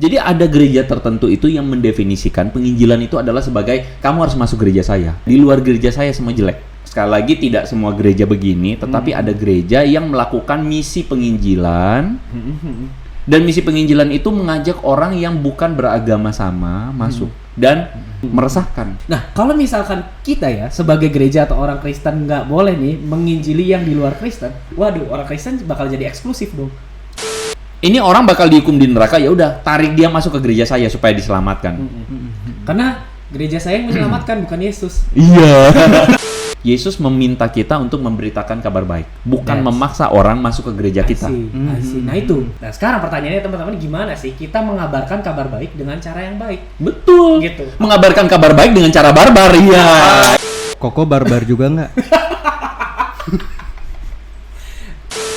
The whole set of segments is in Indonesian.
Jadi ada gereja tertentu itu yang mendefinisikan penginjilan itu adalah sebagai kamu harus masuk gereja saya. Di luar gereja saya semua jelek. Sekali lagi tidak semua gereja begini, tetapi ada gereja yang melakukan misi penginjilan. Dan misi penginjilan itu mengajak orang yang bukan beragama sama masuk dan meresahkan. Nah, kalau misalkan kita ya sebagai gereja atau orang Kristen nggak boleh nih menginjili yang di luar Kristen, waduh, orang Kristen bakal jadi eksklusif dong. Ini orang bakal dihukum di neraka, ya udah tarik dia masuk ke gereja saya supaya diselamatkan. Karena gereja saya yang menyelamatkan bukan Yesus. Iya. Yesus meminta kita untuk memberitakan kabar baik, bukan memaksa orang masuk ke gereja kita. I see. Nah itu. Nah sekarang pertanyaannya teman-teman, gimana sih kita mengabarkan kabar baik dengan cara yang baik? Betul. Gitu. Mengabarkan kabar baik dengan cara barbar, ya. Koko barbar juga nggak?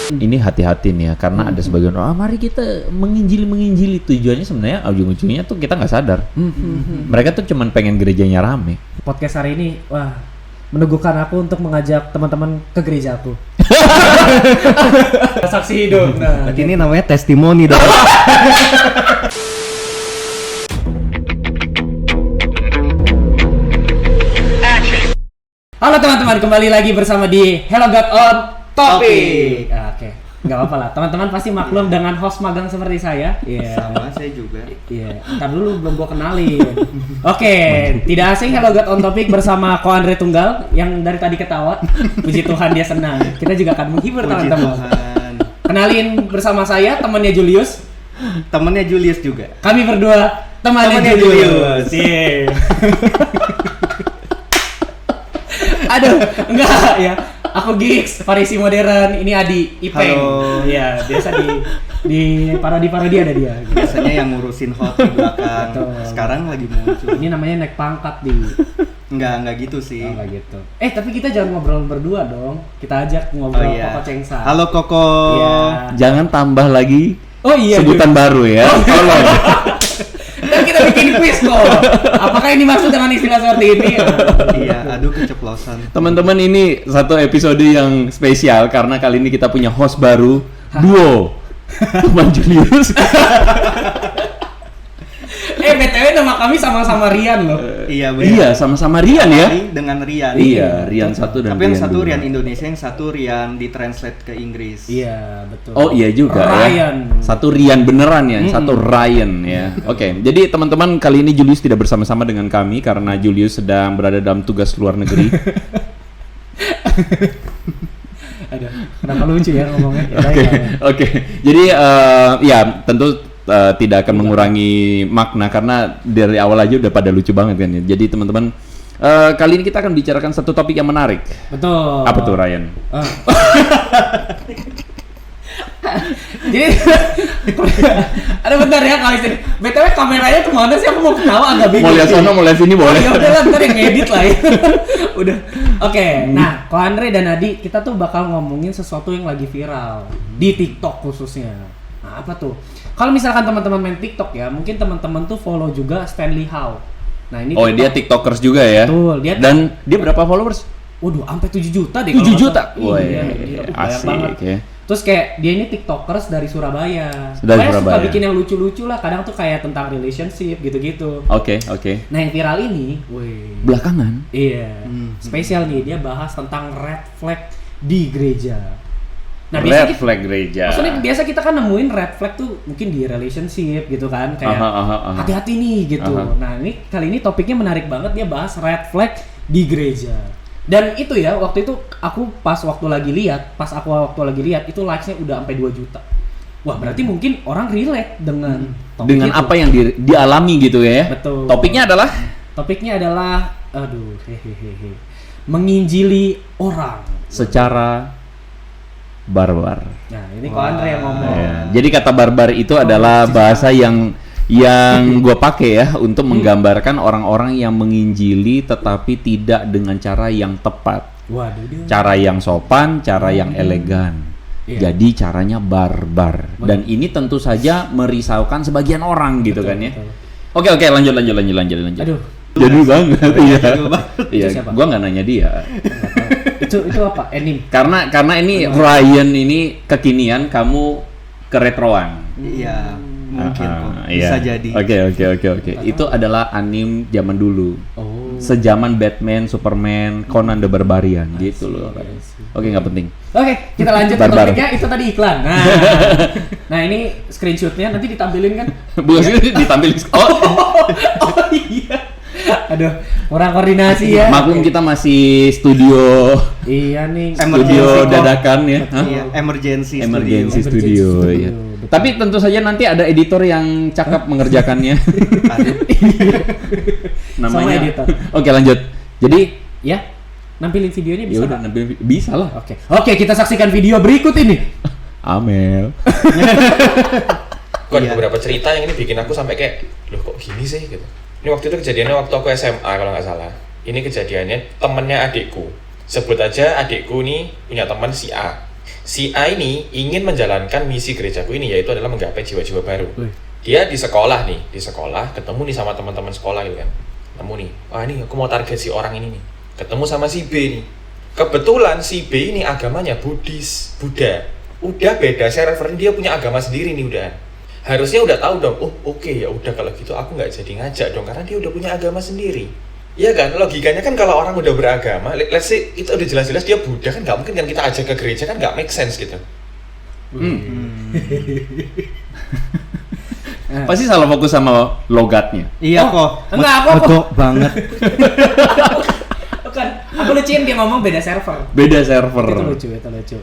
Ini hati-hati nih ya, karena ada sebagian orang, mari kita menginjili. Tujuannya sebenarnya ujung-ujungnya tuh kita nggak sadar. Mereka tuh cuman pengen gerejanya rame. Podcast hari ini, wah, meneguhkan aku untuk mengajak teman-teman ke gereja aku. Saksi hidup. Nah, Berarti ini namanya testimoni dong. Halo teman-teman, kembali lagi bersama di Hello God on Topic. Oke, nggak apa-apa lah. Teman-teman pasti maklum dengan host magang seperti saya. Iya. Sama saya juga. Iya. Ntar dulu belum gua kenalin. Oke, tidak asing Hello God on Topic bersama Ko Andre Tunggal yang dari tadi ketawa. Puji Tuhan dia senang. Kita juga akan menghibur teman-teman. Kenalin bersama saya temannya Julius. Temennya Julius juga. Kami berdua temannya Julius. Iya. Aduh, enggak ya. Aku Gigs, Farisi modern. Ini Adi, Ipeng. Halo. Iya, biasa di parodi ada dia. Gitu. Biasanya yang ngurusin hot di belakang. Betul. Sekarang lagi muncul. Ini namanya naik pangkat di. Enggak gitu sih. Oh, enggak gitu. Tapi kita jangan ngobrol berdua dong. Kita ajak ngobrol Koko Cengsa. Halo Koko. Iya. Jangan tambah lagi Oh iya. sebutan baru ya. Tolong. Dan kita bikin quiz kok. Apakah ini maksud dengan istilah seperti ini? Iya, aduh keceplosan. Teman-teman, ini satu episode yang spesial karena kali ini kita punya host baru, duo. Teman Julius. BTW nama kami sama-sama Rian loh. Iya benar. Iya, sama-sama Rian ya. Dengan Rian. Iya, Rian satu dan Tapi yang Rian satu dua. Rian Indonesia, yang satu Rian ditranslate ke Inggris. Iya, betul. Oh iya juga Ryan. ya. Satu Rian beneran ya, satu Ryan ya. Oke, jadi teman-teman, kali ini Julius tidak bersama-sama dengan kami karena Julius sedang berada dalam tugas luar negeri. Aduh, kenapa lucu ya ngomongnya? Oke. Jadi ya tentu tidak akan mengurangi makna karena dari awal aja udah pada lucu banget kan ya. Jadi teman-teman, kali ini kita akan bicarakan satu topik yang menarik. Betul. Apa tuh, Ryan? Jadi ada bentar ya kali ini. BTW kameranya kemana sih? Aku mau ketawa agak bingung. Mau lihat sono, mau lihat sini boleh. Ya udah lah, ntar yang ngedit lah ya. Udah. Oke, nah, Ko Andre dan Adi, kita tuh bakal ngomongin sesuatu yang lagi viral di TikTok khususnya. Nah, apa tuh? Kalau misalkan teman-teman main TikTok ya, mungkin teman-teman tuh follow juga Stanley Howe. Nah, ini Oh, dia TikTokers juga ya. Betul, Dan dia berapa followers? Waduh, sampai 7 juta deh. 7 kalau juta? nggak salah. Iya, Wih, gila, banyak asik banget. ya. Terus kayak dia ini TikTokers dari Surabaya. Dari Kayak suka Surabaya. bikin yang lucu-lucu lah, kadang tuh kayak tentang relationship gitu-gitu. Oke. Nah, yang viral ini, Belakangan. iya, spesial nih, dia bahas tentang red flag di gereja. Nah, Red flag gereja. Maksudnya biasa kita kan nemuin red flag tuh mungkin di relationship gitu kan, kayak Aha. hati-hati nih gitu. Aha. Nah, ini kali ini topiknya menarik banget, dia bahas red flag di gereja. Dan itu ya, waktu itu aku waktu lagi lihat itu likes-nya udah sampai 2 juta. Wah, berarti mungkin orang relate dengan topik Dengan itu. apa yang dialami gitu ya. Betul. Topiknya adalah menginjili orang secara barbar. Nah, ini Ko Andre yang ngomong. Ya. Jadi kata barbar itu adalah bahasa yang gue pakai ya untuk menggambarkan orang-orang yang menginjili tetapi tidak dengan cara yang tepat. Waduh, dia. Cara yang sopan, cara yang elegan. Iya. Jadi caranya barbar. Dan ini tentu saja merisaukan sebagian orang gitu kan ya. Betul. Oke, lanjut. Aduh. Jadul banget. Iya. Iya, Itu siapa? gua nggak nanya dia. itu apa? Anime. Karena ini Ryan ini kekinian, kamu keretroan. Iya. Mungkin kok. Iya. Bisa jadi. Oke. Itu adalah anime zaman dulu. Oh. Sejaman Batman, Superman, Conan the Barbarian gitu loh. I see. Oke, nggak penting. Oke, kita lanjut ke Barbar. topiknya. Itu tadi iklan. Nah ini screenshotnya nanti ditampilin kan? Bukan sih ditampilin. Oh, Oh iya. Aduh, kurang koordinasi ya. maklum kita masih studio Iya nih. studio Emergency. dadakan ya. Hah? Iya, emergency Emergency studio. studio, Emergency ya. studio, betul. Tapi tentu saja nanti ada editor yang cakep mengerjakannya. Aduh. Sama editor. Oke, lanjut. Jadi Ya, nampilin videonya ya bisa udah nggak? bisa lah. Oke, kita saksikan video berikut ini. Amel. Kok ada Iya. beberapa cerita yang ini bikin aku sampai kayak, loh kok gini sih gitu. Ini waktu itu kejadiannya waktu aku SMA kalau nggak salah. Ini kejadiannya temennya adikku. Sebut aja adikku nih punya teman si A. Si A ini ingin menjalankan misi gerejaku ini, yaitu adalah menggapai jiwa-jiwa baru. Wih. Dia di sekolah ketemu nih sama teman-teman sekolah gitu kan. Ketemu nih, wah ini aku mau target si orang ini nih. Ketemu sama si B nih. Kebetulan si B ini agamanya Buddha. Udah beda server, dia punya agama sendiri nih udah. Harusnya udah tahu dong, oh oke, ya udah kalau gitu aku nggak jadi ngajak dong, karena dia udah punya agama sendiri. Iya kan, logikanya kan kalau orang udah beragama, let's say itu udah jelas-jelas dia Buddha kan nggak mungkin kan kita ajak ke gereja kan nggak make sense gitu. Pasti salah fokus sama logatnya. Iya kok. enggak, aku- Betul banget. Bukan, aku lucuin dia ngomong beda server. Beda server. Itu lucu.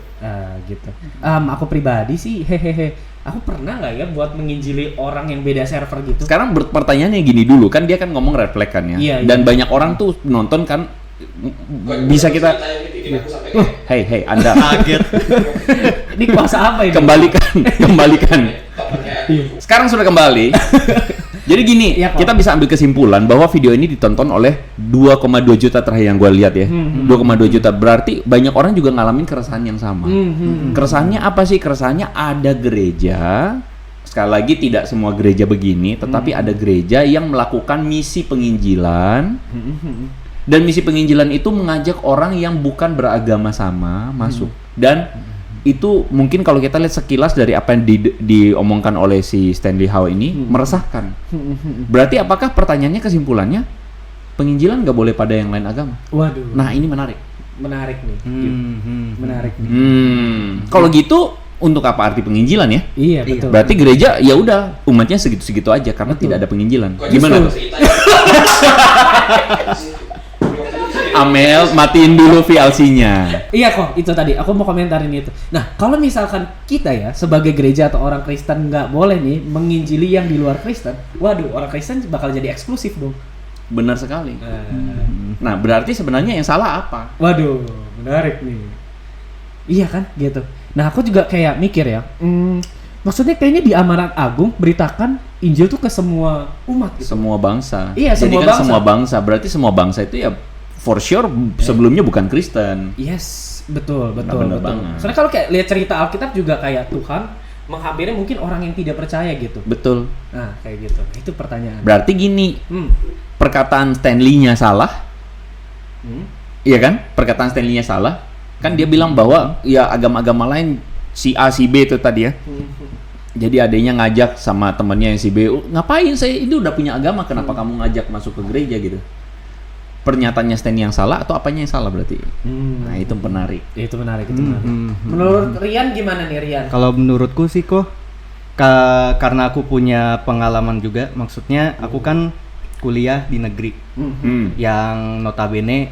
Gitu. Aku pribadi sih, hehehe. Aku pernah nggak ya buat menginjili orang yang beda server gitu? Sekarang pertanyaannya gini dulu, kan dia kan ngomong refleks kan ya. Iya, Dan iya. banyak orang tuh nonton kan bisa kita hey Anda Kaget. Ini kuasa apa ini? kembalikan. Sekarang sudah kembali. Jadi gini, Iya, Kok. kita bisa ambil kesimpulan bahwa video ini ditonton oleh 2,2 juta terakhir yang gue lihat ya. 2,2 juta berarti banyak orang juga ngalamin keresahan yang sama. Keresahannya apa sih? Keresahannya ada gereja, sekali lagi tidak semua gereja begini, tetapi ada gereja yang melakukan misi penginjilan. Dan misi penginjilan itu mengajak orang yang bukan beragama sama masuk. Dan itu mungkin kalau kita lihat sekilas dari apa yang diomongkan oleh si Stanley Howe ini meresahkan. Berarti apakah pertanyaannya kesimpulannya penginjilan nggak boleh pada yang lain agama? Waduh. Nah ini menarik. Menarik nih. Menarik nih. Kalau gitu untuk apa arti penginjilan ya? Iya, betul. Berarti gereja ya udah umatnya segitu-segitu aja karena tidak ada penginjilan. Gimana? Amel, matiin dulu VLC-nya. Iya kok, itu tadi. Aku mau komentarin itu. Nah, kalau misalkan kita ya, sebagai gereja atau orang Kristen nggak boleh nih menginjili yang di luar Kristen, waduh, orang Kristen bakal jadi eksklusif dong. Benar sekali. Nah, berarti sebenarnya yang salah apa? Waduh, menarik nih. Iya kan, gitu. Nah, aku juga kayak mikir ya, maksudnya kayaknya di Amanat Agung beritakan Injil tuh ke semua umat gitu. Semua bangsa. Iya, Jadi semua kan bangsa. semua bangsa. Berarti semua bangsa itu ya for sure sebelumnya bukan Kristen. Yes, betul. bener banget. Soalnya kalau kayak lihat cerita Alkitab juga kayak Tuhan menghampiri mungkin orang yang tidak percaya gitu. Betul. Nah, kayak gitu. Itu pertanyaan. Berarti gini, Hmm. perkataan Stanley-nya salah. Hmm. Iya kan? Perkataan Stanley-nya salah. Kan dia bilang bahwa ya agama-agama lain si A si B itu tadi ya. Jadi adanya ngajak sama temennya yang si B, ngapain saya ini udah punya agama, kenapa kamu ngajak masuk ke gereja gitu? Pernyataannya Stanley yang salah atau apanya yang salah berarti? Nah itu menarik. Itu menarik. Menurut Rian gimana nih Rian? Kalau menurutku sih kok karena aku punya pengalaman juga, maksudnya aku kan kuliah di negeri yang notabene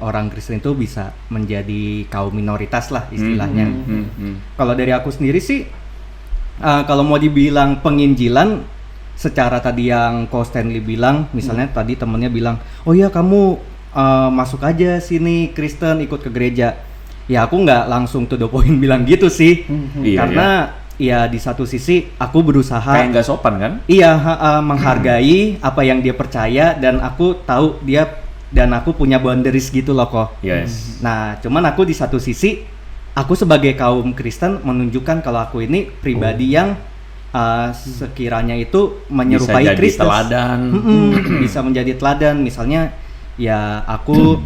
orang Kristen itu bisa menjadi kaum minoritas lah istilahnya. Kalau dari aku sendiri sih, kalau mau dibilang penginjilan, secara tadi yang Ko Stanley bilang, misalnya tadi temennya bilang, oh ya kamu masuk aja sini Kristen ikut ke gereja. Ya aku nggak langsung to the point bilang gitu sih, Iya, karena ya di satu sisi aku berusaha Kayak nggak sopan kan? iya menghargai apa yang dia percaya, dan aku tahu dia dan aku punya boundaries gitu loh kok. Yes. Nah cuman aku di satu sisi aku sebagai kaum Kristen menunjukkan kalau aku ini pribadi yang sekiranya itu menyerupai Bisa jadi Kristus. teladan. Bisa menjadi teladan. Misalnya ya aku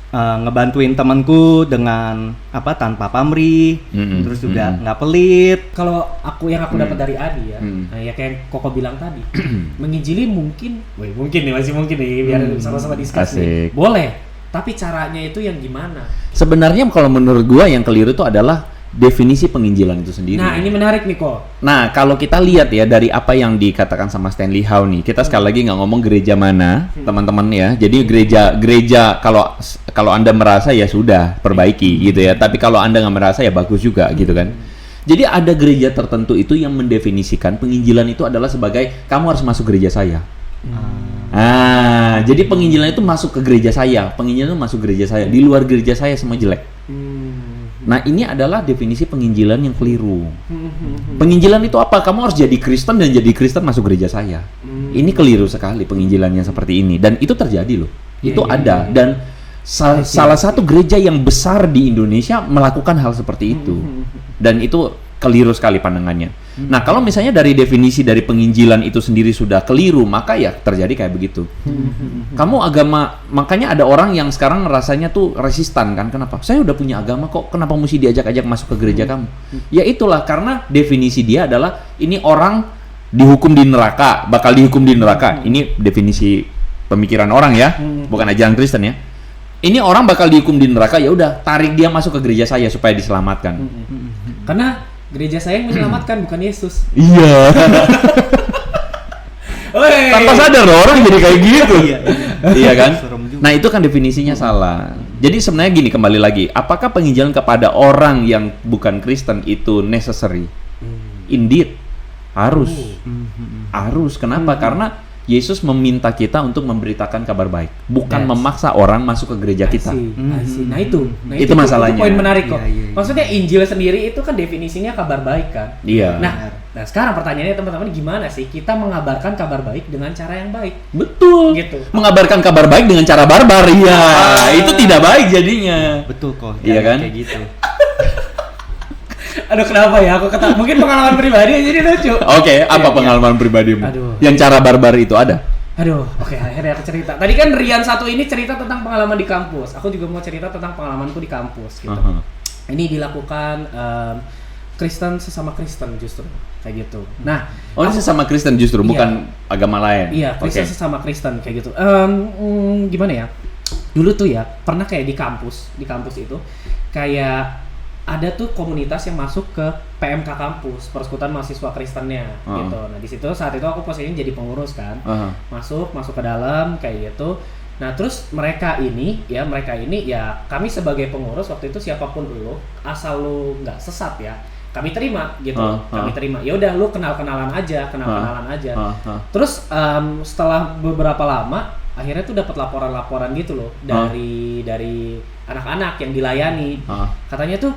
ngebantuin temanku dengan tanpa pamrih, terus juga nggak pelit. Kalau yang aku dapat dari Adi ya, nah ya kayak Koko bilang tadi, menginjili mungkin nih masih mungkin nih biar sama-sama diskusi nih. Boleh, tapi caranya itu yang gimana? Sebenarnya kalau menurut gua yang keliru itu adalah definisi penginjilan itu sendiri. Nah, ini menarik nih kok. Nah, kalau kita lihat ya dari apa yang dikatakan sama Stanley Howe nih, kita sekali lagi nggak ngomong gereja mana, teman-teman ya. Jadi gereja kalau Anda merasa ya sudah perbaiki gitu ya. Tapi kalau Anda nggak merasa ya bagus juga gitu kan. Jadi ada gereja tertentu itu yang mendefinisikan penginjilan itu adalah sebagai kamu harus masuk gereja saya. Jadi penginjilan itu masuk ke gereja saya, penginjilan itu masuk gereja saya. Di luar gereja saya semua jelek. Nah, ini adalah definisi penginjilan yang keliru. Penginjilan itu apa? Kamu harus jadi Kristen dan jadi Kristen masuk gereja saya. Ini keliru sekali penginjilan yang seperti ini, dan itu terjadi loh. Itu ada. Dan salah satu gereja yang besar di Indonesia melakukan hal seperti itu. Dan itu keliru sekali pandangannya. Nah, kalau misalnya dari definisi dari penginjilan itu sendiri sudah keliru, maka ya terjadi kayak begitu. Kamu agama, makanya ada orang yang sekarang rasanya tuh resistan kan, kenapa? Saya udah punya agama kok, kenapa mesti diajak-ajak masuk ke gereja kamu? Ya itulah, karena definisi dia adalah ini orang dihukum di neraka, bakal dihukum di neraka. Ini definisi pemikiran orang ya, bukan ajaran Kristen ya. Ini orang bakal dihukum di neraka, ya udah tarik dia masuk ke gereja saya supaya diselamatkan. Karena gereja saya yang menyelamatkan, bukan Yesus. Iya. Tanpa sadar loh orang jadi kayak gitu. Iya kan? Nah, itu kan definisinya salah. Jadi sebenarnya gini, kembali lagi, apakah penginjilan kepada orang yang bukan Kristen itu necessary? Indeed, harus. Harus. Kenapa? Karena Yesus meminta kita untuk memberitakan kabar baik, bukan memaksa orang masuk ke gereja kita. I see. Nah itu masalahnya. Itu poin menarik kok. Maksudnya Injil sendiri itu kan definisinya kabar baik kan. Iya. Nah sekarang pertanyaannya teman-teman, gimana sih kita mengabarkan kabar baik dengan cara yang baik? Betul. Gitu. Mengabarkan kabar baik dengan cara barbar, iya. Itu tidak baik jadinya. Betul kok. Iya kan? Kayak gitu. Aduh, kenapa ya? Aku mungkin pengalaman pribadi jadi lucu. Oke, apa pengalaman pribadimu? Aduh. Yang cara barbar itu ada? Oke, akhirnya aku cerita. Tadi kan Rian satu ini cerita tentang pengalaman di kampus. Aku juga mau cerita tentang pengalamanku di kampus gitu. Ini dilakukan Kristen sesama Kristen justru kayak gitu. Nah, ini sesama Kristen justru, bukan agama lain. Iya, Kristen sesama Kristen kayak gitu. Gimana ya? Dulu tuh ya, pernah kayak di kampus itu kayak ada tuh komunitas yang masuk ke PMK kampus, Persekutuan Mahasiswa Kristennya gitu. Nah, di situ saat itu aku posisinya jadi pengurus kan. Masuk ke dalam kayak gitu. Nah, terus mereka ini ya kami sebagai pengurus waktu itu siapapun lo, asal lo nggak sesat ya, kami terima gitu. Kami terima. Ya udah, lu kenalan aja. Terus setelah beberapa lama akhirnya tuh dapat laporan gitu loh dari anak-anak yang dilayani. Katanya tuh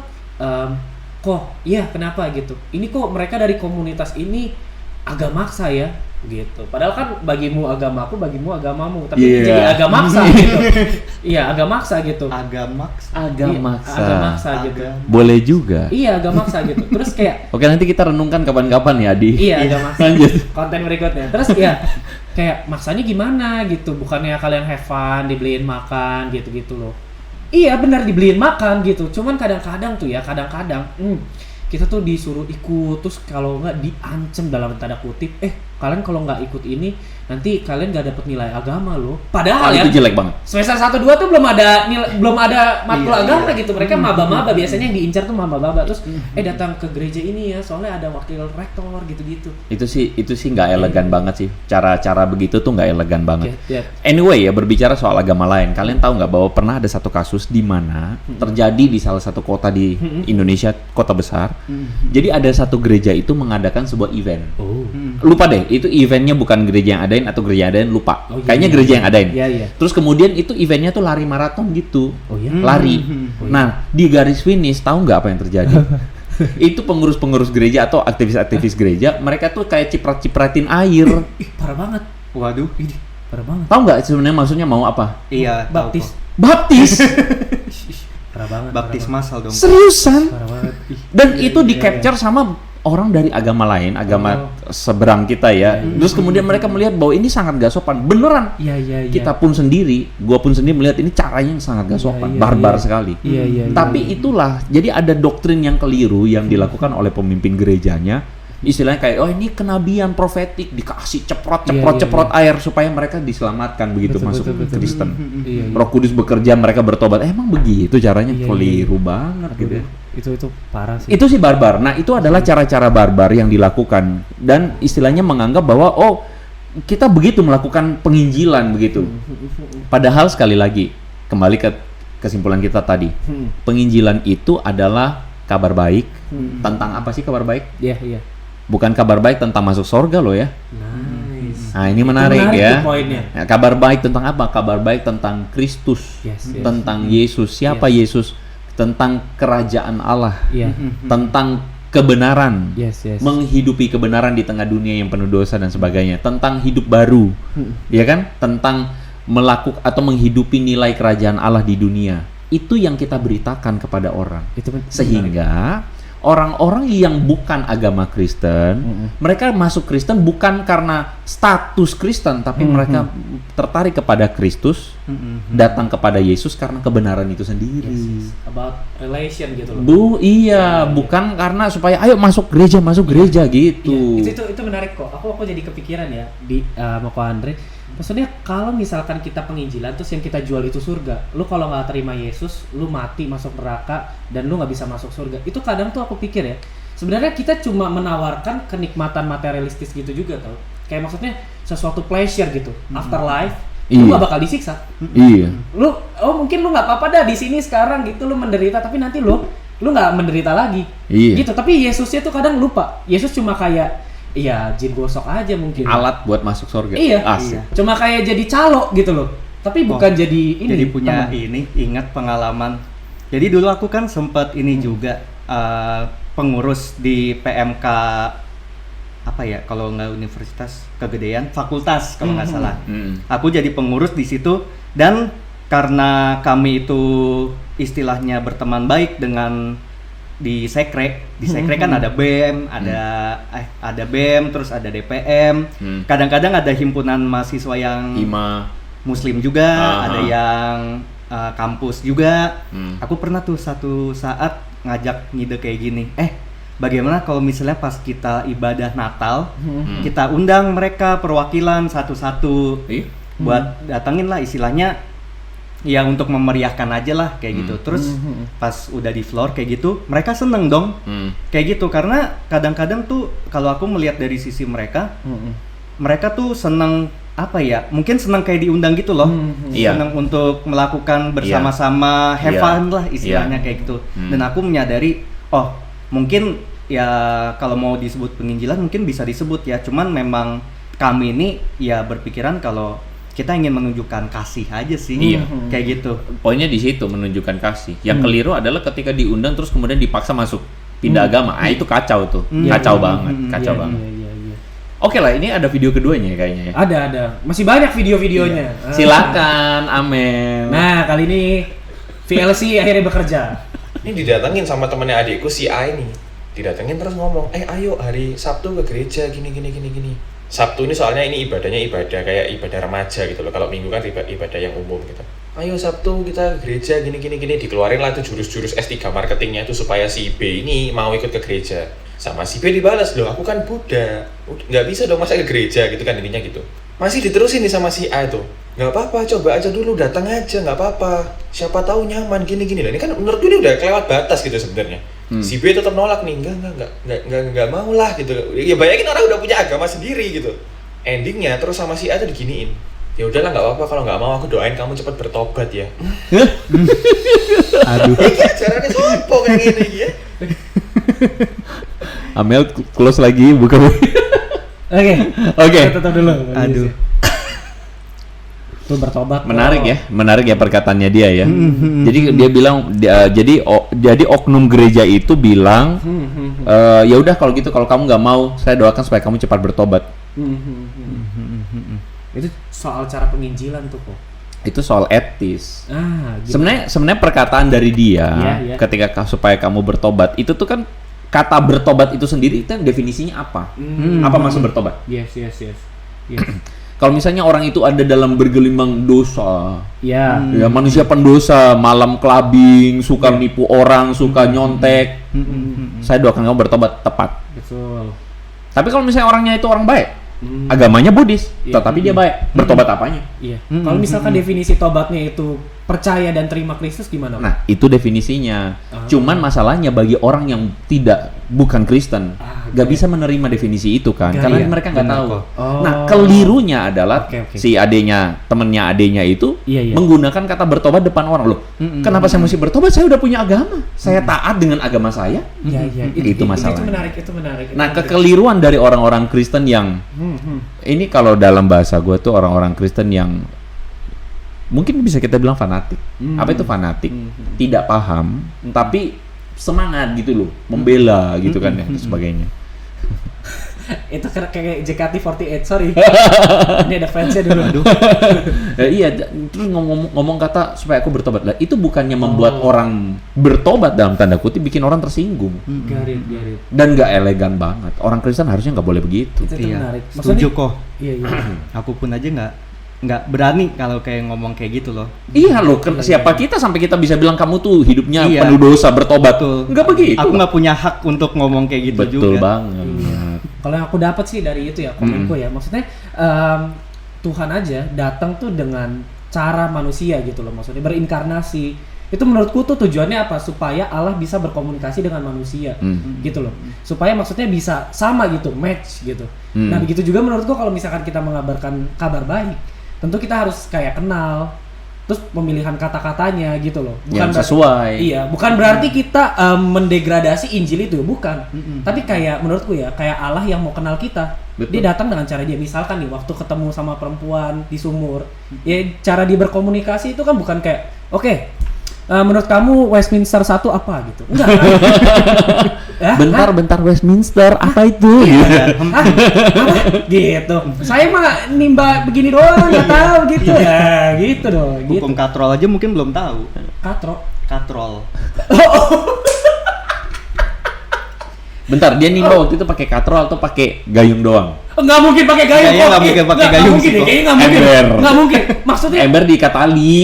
kok iya kenapa gitu, ini kok mereka dari komunitas ini agak maksa ya gitu, padahal kan bagimu agamaku, bagimu agamamu, tapi jadi agak maksa gitu. Iya, agak maksa gitu. Agak maksa gitu. Boleh juga. Iya, agak maksa gitu. Terus kayak oke, nanti kita renungkan kapan-kapan ya, Di. Iya, agak maksa. Lanjut. Konten berikutnya. Terus ya kayak maksanya gimana gitu, bukannya kalian have fun, dibeliin makan gitu-gitu loh. Iya benar, dibeliin makan gitu, cuman kadang-kadang kita tuh disuruh ikut, terus kalau nggak diancem dalam tanda kutip, kalian kalau nggak ikut ini nanti kalian nggak dapet nilai agama loh. Padahal ya itu jelek banget. Semester 1-2 tuh belum ada matkul agama gitu. Mereka maba-maba, biasanya yang diincar tuh maba-maba. Terus datang ke gereja ini ya, soalnya ada wakil rektor gitu-gitu. Itu sih nggak elegan banget sih. Cara begitu tuh nggak elegan banget. Anyway ya, berbicara soal agama lain, kalian tahu nggak bahwa pernah ada satu kasus di mana terjadi di salah satu kota di Indonesia, kota besar. Jadi ada satu gereja itu mengadakan sebuah event. Lupa deh, itu eventnya bukan gereja yang adain atau gereja yang adain, lupa. Kayaknya gereja yang adain. Terus kemudian itu eventnya tuh lari maraton gitu. Lari. Nah, di garis finish tahu nggak apa yang terjadi? Itu pengurus-pengurus gereja atau aktivis-aktivis gereja, mereka tuh kayak ciprat-cipratin air. Parah banget. Waduh, ini parah banget. Tahu nggak sebenarnya maksudnya mau apa? Iya, baptis. Parah banget. Baptis massal dong. Seriusan? Parah banget. Dan itu di capture sama orang dari agama lain, agama seberang kita ya. Terus kemudian mereka melihat bahwa ini sangat gak sopan. Beneran. Iya. Kita pun sendiri, gua pun sendiri melihat ini caranya yang sangat gak sopan, barbar sekali. Iya. Tapi itulah, jadi ada doktrin yang keliru yang dilakukan oleh pemimpin gerejanya. Istilahnya kayak, oh ini kenabian profetik, dikasih ceprot air supaya mereka diselamatkan begitu masuk Kristen. Iya. Roh Kudus bekerja, mereka bertobat. Emang begitu caranya? Keliru banget gitu ya. Itu parah sih. Itu sih barbar. Nah, itu adalah cara-cara barbar yang dilakukan dan istilahnya menganggap bahwa kita begitu melakukan penginjilan begitu. Padahal sekali lagi kembali ke kesimpulan kita tadi. Penginjilan itu adalah kabar baik. Tentang apa sih kabar baik? Iya. Bukan kabar baik tentang masuk surga loh ya. Nice. Nah, ini menarik ya. tuh poinnya. Nah, kabar baik tentang apa? Kabar baik tentang Kristus. Yes. Tentang Yesus. Siapa Yesus? Tentang kerajaan Allah. Iya. Tentang kebenaran. Yes. Menghidupi kebenaran di tengah dunia yang penuh dosa dan sebagainya. Tentang hidup baru. Ya kan? Tentang melakukan atau menghidupi nilai kerajaan Allah di dunia. Itu yang kita beritakan kepada orang. Sehingga orang-orang yang bukan agama Kristen, mereka masuk Kristen bukan karena status Kristen, tapi mereka tertarik kepada Kristus, datang kepada Yesus karena kebenaran itu sendiri. Yes. About relation gitu loh. Bukan karena supaya ayo masuk gereja gitu. Iya. Itu menarik kok. Aku jadi kepikiran ya di sama Ko Andre. Maksudnya kalau misalkan kita penginjilan terus yang kita jual itu surga, lu kalau nggak terima Yesus, lu mati masuk neraka dan lu nggak bisa masuk surga. Itu kadang tuh aku pikir ya, sebenarnya kita cuma menawarkan kenikmatan materialistis gitu juga tau. Kayak maksudnya sesuatu pleasure gitu, afterlife, lu nggak bakal disiksa. Iya. Lu mungkin lu nggak apa-apa dah di sini sekarang gitu, lu menderita, tapi nanti lu nggak menderita lagi. Iya. Gitu. Tapi Yesusnya tuh kadang lupa. Yesus cuma kayak jin gosok aja mungkin. Alat buat masuk surga. Iya. Asik. Cuma kayak jadi calo gitu loh. Tapi bukan jadi ini. Jadi punya ingat pengalaman. Jadi dulu aku kan sempat juga pengurus di PMK apa ya, kalau nggak universitas kegedean, fakultas kalau nggak salah. Aku jadi pengurus di situ dan karena kami itu istilahnya berteman baik dengan di sekre kan ada BEM, ada BEM, terus ada DPM. Kadang-kadang ada himpunan mahasiswa yang Muslim juga, ada yang kampus juga. Aku pernah tuh satu saat ngajak ngide kayak gini. Bagaimana kalau misalnya pas kita ibadah Natal, kita undang mereka perwakilan satu-satu buat datengin lah istilahnya. Ya untuk memeriahkan aja lah kayak gitu. Terus pas udah di floor kayak gitu, mereka seneng dong kayak gitu. Karena kadang-kadang tuh kalau aku melihat dari sisi mereka, mereka tuh seneng apa ya? Mungkin seneng kayak diundang gitu loh. Seneng untuk melakukan bersama-sama, have fun lah istilahnya kayak gitu. Dan aku menyadari, mungkin ya kalau mau disebut penginjilan mungkin bisa disebut ya. Cuman memang kami ini ya berpikiran kalau kita ingin menunjukkan kasih aja sih, kayak gitu. Poinnya di situ menunjukkan kasih. Yang keliru adalah ketika diundang terus kemudian dipaksa masuk pindah agama. Itu kacau tuh, kacau banget. Iya. Oke lah, ini ada video keduanya kayaknya ya. Ada, masih banyak video-videonya. Silakan, Amel. Nah kali ini VLC akhirnya bekerja. Ini didatengin sama temennya adikku si A ini. Didatengin terus ngomong, ayo hari Sabtu ke gereja gini. Sabtu ini soalnya ini ibadahnya ibadah kayak ibadah remaja gitu loh. Kalau Minggu kan ibadah yang umum gitu. Ayo Sabtu kita ke gereja gini. Dikeluarin lah tuh jurus-jurus S3 marketingnya itu supaya si B ini mau ikut ke gereja. Sama si B dibalas, loh aku kan Buddha, nggak bisa dong masa ke gereja gitu kan intinya gitu. Masih diterusin nih sama si A itu. Nggak apa-apa, coba aja dulu, datang aja, nggak apa-apa. Siapa tahu nyaman gini. Lah ini kan menurutku ini udah kelewat batas gitu sebenarnya. Si B tetap nolak nih, enggak mau lah gitu. Ya bayangin orang udah punya agama sendiri gitu. Endingnya terus sama si A tuh diginiin. Ya udahlah nggak apa-apa, kalau nggak mau aku doain kamu cepat bertobat ya. Aduh. Iki ajarannya sopo kayak gini ya. Amel close lagi, buka. Oke. Tetap dulu. Aduh. Tuh bertobat. Menarik ya perkataannya dia ya. Jadi dia bilang jadi oknum gereja itu bilang ya udah kalau gitu, kalau kamu nggak mau, saya doakan supaya kamu cepat bertobat. Itu soal cara penginjilan tuh kok. Itu soal etis. Gimana? Sebenarnya perkataan dari dia Iya. ketika supaya kamu bertobat itu tuh kan kata bertobat itu sendiri itu definisinya apa? Apa maksud bertobat? Yes. Kalau misalnya orang itu ada dalam bergelimang dosa, Ya. ya manusia pendosa, malam kelabing, suka nipu orang, suka nyontek, saya doakan kamu bertobat, tepat. Betul. Tapi kalau misalnya orangnya itu orang baik, agamanya Buddhis, tetapi dia baik, bertobat apanya? Iya. Kalau misalkan definisi tobatnya itu percaya dan terima Kristus gimana? Pak? Nah, itu definisinya. Cuman masalahnya bagi orang yang bukan Kristen, nggak bisa menerima definisi itu kan, Nggak, karena iya. mereka nggak Benar tahu. kok. Oh. Nah, kelirunya adalah Oke. si temennya adenya itu Iya. menggunakan kata bertobat depan orang. Loh, kenapa saya mesti bertobat? Saya udah punya agama, saya taat dengan agama saya. Iya. Itu masalahnya. Itu menarik. Nah, kekeliruan dari orang-orang Kristen yang ini kalau dalam bahasa gue tuh orang-orang Kristen yang mungkin bisa kita bilang fanatik. Apa itu fanatik? Tidak paham, tapi semangat gitu loh, membela gitu kan ya, dan sebagainya. Itu kayak JKT48, sorry. Ini ada fansnya dulu. Iya, terus ngomong kata supaya aku bertobat. Lah, itu bukannya membuat orang bertobat dalam tanda kutip, bikin orang tersinggung. Garit. Dan nggak elegan banget. Orang Kristen harusnya nggak boleh begitu. Itu Iya, menarik. setuju kok. Iya. Aku pun aja nggak berani kalau kayak ngomong kayak gitu loh. Iya loh, siapa kita sampai kita bisa bilang kamu tuh hidupnya Iya. penuh dosa, bertobat. Betul. Nggak begitu. Aku nggak punya hak untuk ngomong kayak gitu Betul juga. banget. Kalau yang aku dapat sih dari itu ya komenku ya, maksudnya Tuhan aja datang tuh dengan cara manusia gitu loh, maksudnya berinkarnasi. Itu menurutku tuh tujuannya apa? Supaya Allah bisa berkomunikasi dengan manusia, gitu loh. Supaya maksudnya bisa sama gitu, match gitu. Nah begitu juga menurutku kalau misalkan kita mengabarkan kabar baik, tentu kita harus kayak kenal, terus pemilihan kata-katanya gitu loh. Yang berarti- sesuai. Iya, bukan berarti kita mendegradasi Injil itu, bukan. Tapi kayak menurutku ya, kayak Allah yang mau kenal kita. Betul. Dia datang dengan cara dia, misalkan nih waktu ketemu sama perempuan di sumur, ya cara dia berkomunikasi itu kan bukan kayak, oke, menurut kamu Westminster 1 apa gitu. Enggak. Ya, Bentar Westminster, apa itu? Hah? Gitu. Saya mah nimba begini doang, nggak tahu gitu. Ya, gitu dong. Gitu. Hukum katrol aja mungkin belum tahu. Katro. Katrol. Bentar, dia nimba waktu itu pakai katrol atau pakai gayung doang? Nggak mungkin pakai gayung. Kayaknya nggak mungkin pakai gayung Nggak mungkin, sih, kok. kayaknya nggak mungkin. Ember. Nggak mungkin. Maksudnya Ember diikat tali.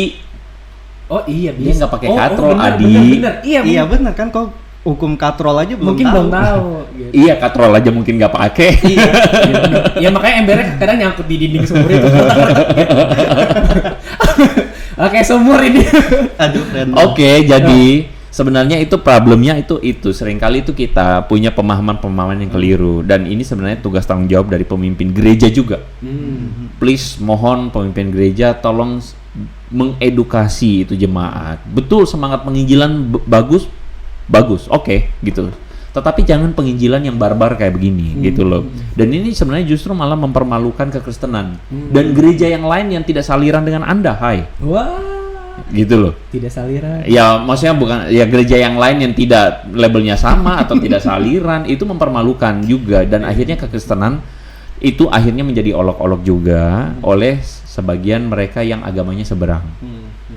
oh iya Dia bisa. nggak pakai katrol, bener, Adi. bener. Iya, Iya benar kan kok hukum katrol aja belum mungkin tahu. belum tahu. Gitu. Iya, katrol aja mungkin nggak pakai. Iya, bener. Ya makanya embernya kadang nyangkut di dinding sumur itu. Oke, sumur ini. Aduh, random. Oke, jadi sebenarnya itu problemnya itu seringkali itu kita punya pemahaman yang keliru, dan ini sebenarnya tugas tanggung jawab dari pemimpin gereja juga. Please, mohon pemimpin gereja tolong mengedukasi itu jemaat. Betul, semangat penginjilan bagus, oke, gitu. Tetapi jangan penginjilan yang barbar kayak begini, gitu loh. Dan ini sebenarnya justru malah mempermalukan kekristenan dan gereja yang lain yang tidak saliran dengan Anda, Wah, gitu loh. tidak saliran. Ya maksudnya bukan ya gereja yang lain yang tidak labelnya sama atau tidak saliran, itu mempermalukan juga, dan akhirnya kekristenan itu akhirnya menjadi olok-olok juga oleh sebagian mereka yang agamanya seberang.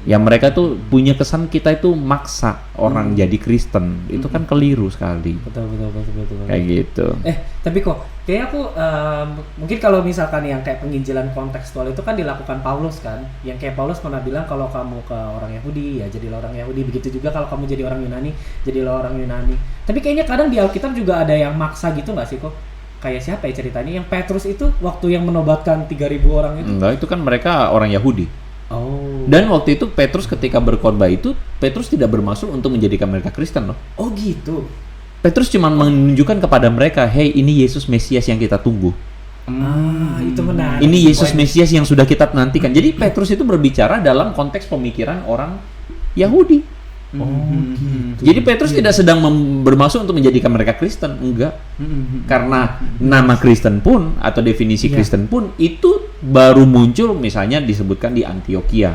Ya mereka tuh punya kesan kita itu maksa orang jadi Kristen. Itu kan keliru sekali. Betul. Kayak gitu. Tapi kok kayak aku mungkin kalau misalkan yang kayak penginjilan kontekstual itu kan dilakukan Paulus kan, yang kayak Paulus pernah bilang kalau kamu ke orang Yahudi ya jadilah orang Yahudi, begitu juga kalau kamu jadi orang Yunani jadilah orang Yunani. Tapi kayaknya kadang di Alkitab juga ada yang maksa gitu nggak sih kok? Kayak siapa ya ceritanya yang Petrus itu waktu yang menobatkan 3.000 orang itu? Enggak, itu kan mereka orang Yahudi. Oh. Dan waktu itu Petrus ketika berkhotbah itu, Petrus tidak bermaksud untuk menjadikan mereka Kristen loh. Oh gitu. Petrus cuma menunjukkan kepada mereka, hey, ini Yesus Mesias yang kita tunggu. Itu menarik. Ini Yesus Mesias yang sudah kita nantikan. Jadi Petrus itu berbicara dalam konteks pemikiran orang Yahudi. Oh gitu. Jadi Petrus tidak sedang bermaksud untuk menjadikan mereka Kristen, enggak. Karena nama Kristen pun atau definisi Kristen pun itu baru muncul misalnya disebutkan di Antioquia.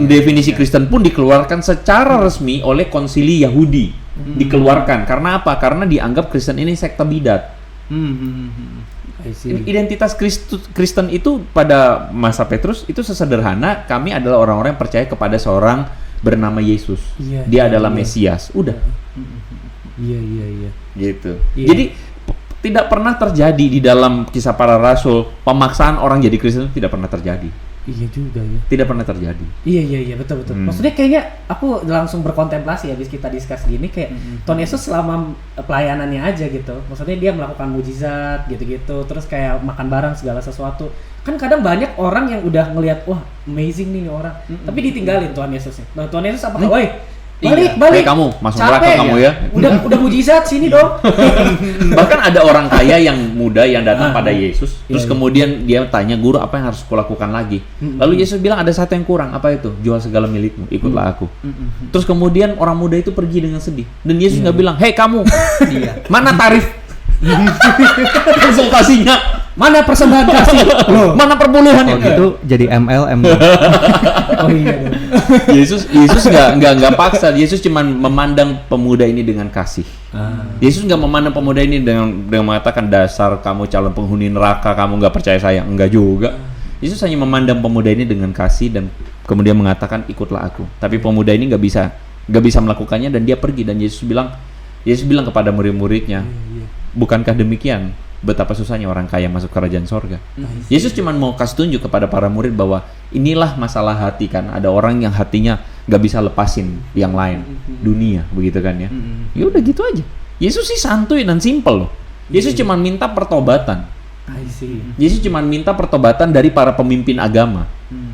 Definisi Kristen pun dikeluarkan secara resmi oleh konsili Yahudi. Dikeluarkan karena apa? Karena dianggap Kristen ini sekte bidat. I see. Identitas Kristen itu pada masa Petrus itu sesederhana, kami adalah orang-orang yang percaya kepada seorang bernama Yesus. Iya, Dia iya, adalah iya. Mesias. Udah. Iya. Gitu. Iya. Jadi tidak pernah terjadi di dalam kisah para rasul pemaksaan orang jadi Kristen itu tidak pernah terjadi. Iya juga ya. Tidak pernah terjadi. Iya betul. Maksudnya kayaknya aku langsung berkontemplasi habis kita discuss gini kayak Tuhan Yesus selama pelayanannya aja gitu. Maksudnya dia melakukan mujizat gitu-gitu, terus kayak makan bareng segala sesuatu. Kan kadang banyak orang yang udah ngelihat wah amazing nih orang, tapi ditinggalin Tuhan Yesusnya. Nah, Tuhan Yesus apa? Woi, balik. Hey, kamu masuk neraka kamu ya. Udah mujizat sini dong. Bahkan ada orang kaya yang muda yang datang pada Yesus, terus Iya. kemudian dia tanya, "Guru, apa yang harus kulakukan lagi?" Lalu Yesus bilang, "Ada satu yang kurang, apa itu? Jual segala milikmu, ikutlah aku." Terus kemudian orang muda itu pergi dengan sedih. Dan Yesus nggak bilang, "Hei kamu, mana tarif konsultasinya? Mana persembahan kasih? Mana perpuluhannya?" Kalau gitu jadi MLM. Oh iya dong. Yesus nggak paksa. Yesus cuma memandang pemuda ini dengan kasih. Yesus nggak memandang pemuda ini dengan mengatakan, "Dasar kamu calon penghuni neraka, kamu nggak percaya saya." Enggak juga. Yesus hanya memandang pemuda ini dengan kasih dan kemudian mengatakan, "Ikutlah aku." Tapi pemuda ini nggak bisa melakukannya dan dia pergi. Dan Yesus bilang kepada murid-muridnya, "Bukankah demikian betapa susahnya orang kaya masuk kerajaan sorga?" Yesus cuma mau kasih tunjuk kepada para murid bahwa inilah masalah hati kan. Ada orang yang hatinya nggak bisa lepasin yang lain, dunia, begitu kan ya. Ya udah gitu aja. Yesus sih santuy dan simple loh. Yesus cuma minta pertobatan. I see. Yesus cuma minta pertobatan dari para pemimpin agama.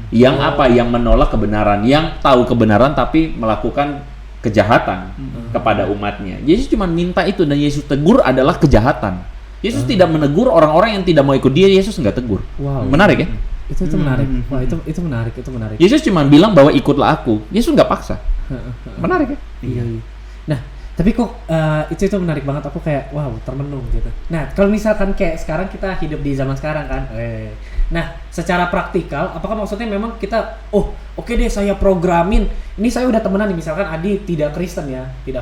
Yang yang menolak kebenaran, yang tahu kebenaran tapi melakukan kejahatan kepada umatnya. Yesus cuma minta itu dan Yesus tegur adalah kejahatan. Yesus tidak menegur orang-orang yang tidak mau ikut dia. Yesus nggak tegur. Wow. Menarik ya? Itu menarik. Wah, itu menarik. Yesus cuma bilang bahwa ikutlah aku. Yesus nggak paksa. Menarik ya? Iya. Nah, tapi kok itu menarik banget. Aku kayak wow, termenung gitu. Nah, kalau misalkan kayak sekarang kita hidup di zaman sekarang kan. Nah, secara praktikal, apakah maksudnya memang kita, oke deh saya programin. Ini saya udah temenan nih, misalkan Adi tidak Kristen ya, udah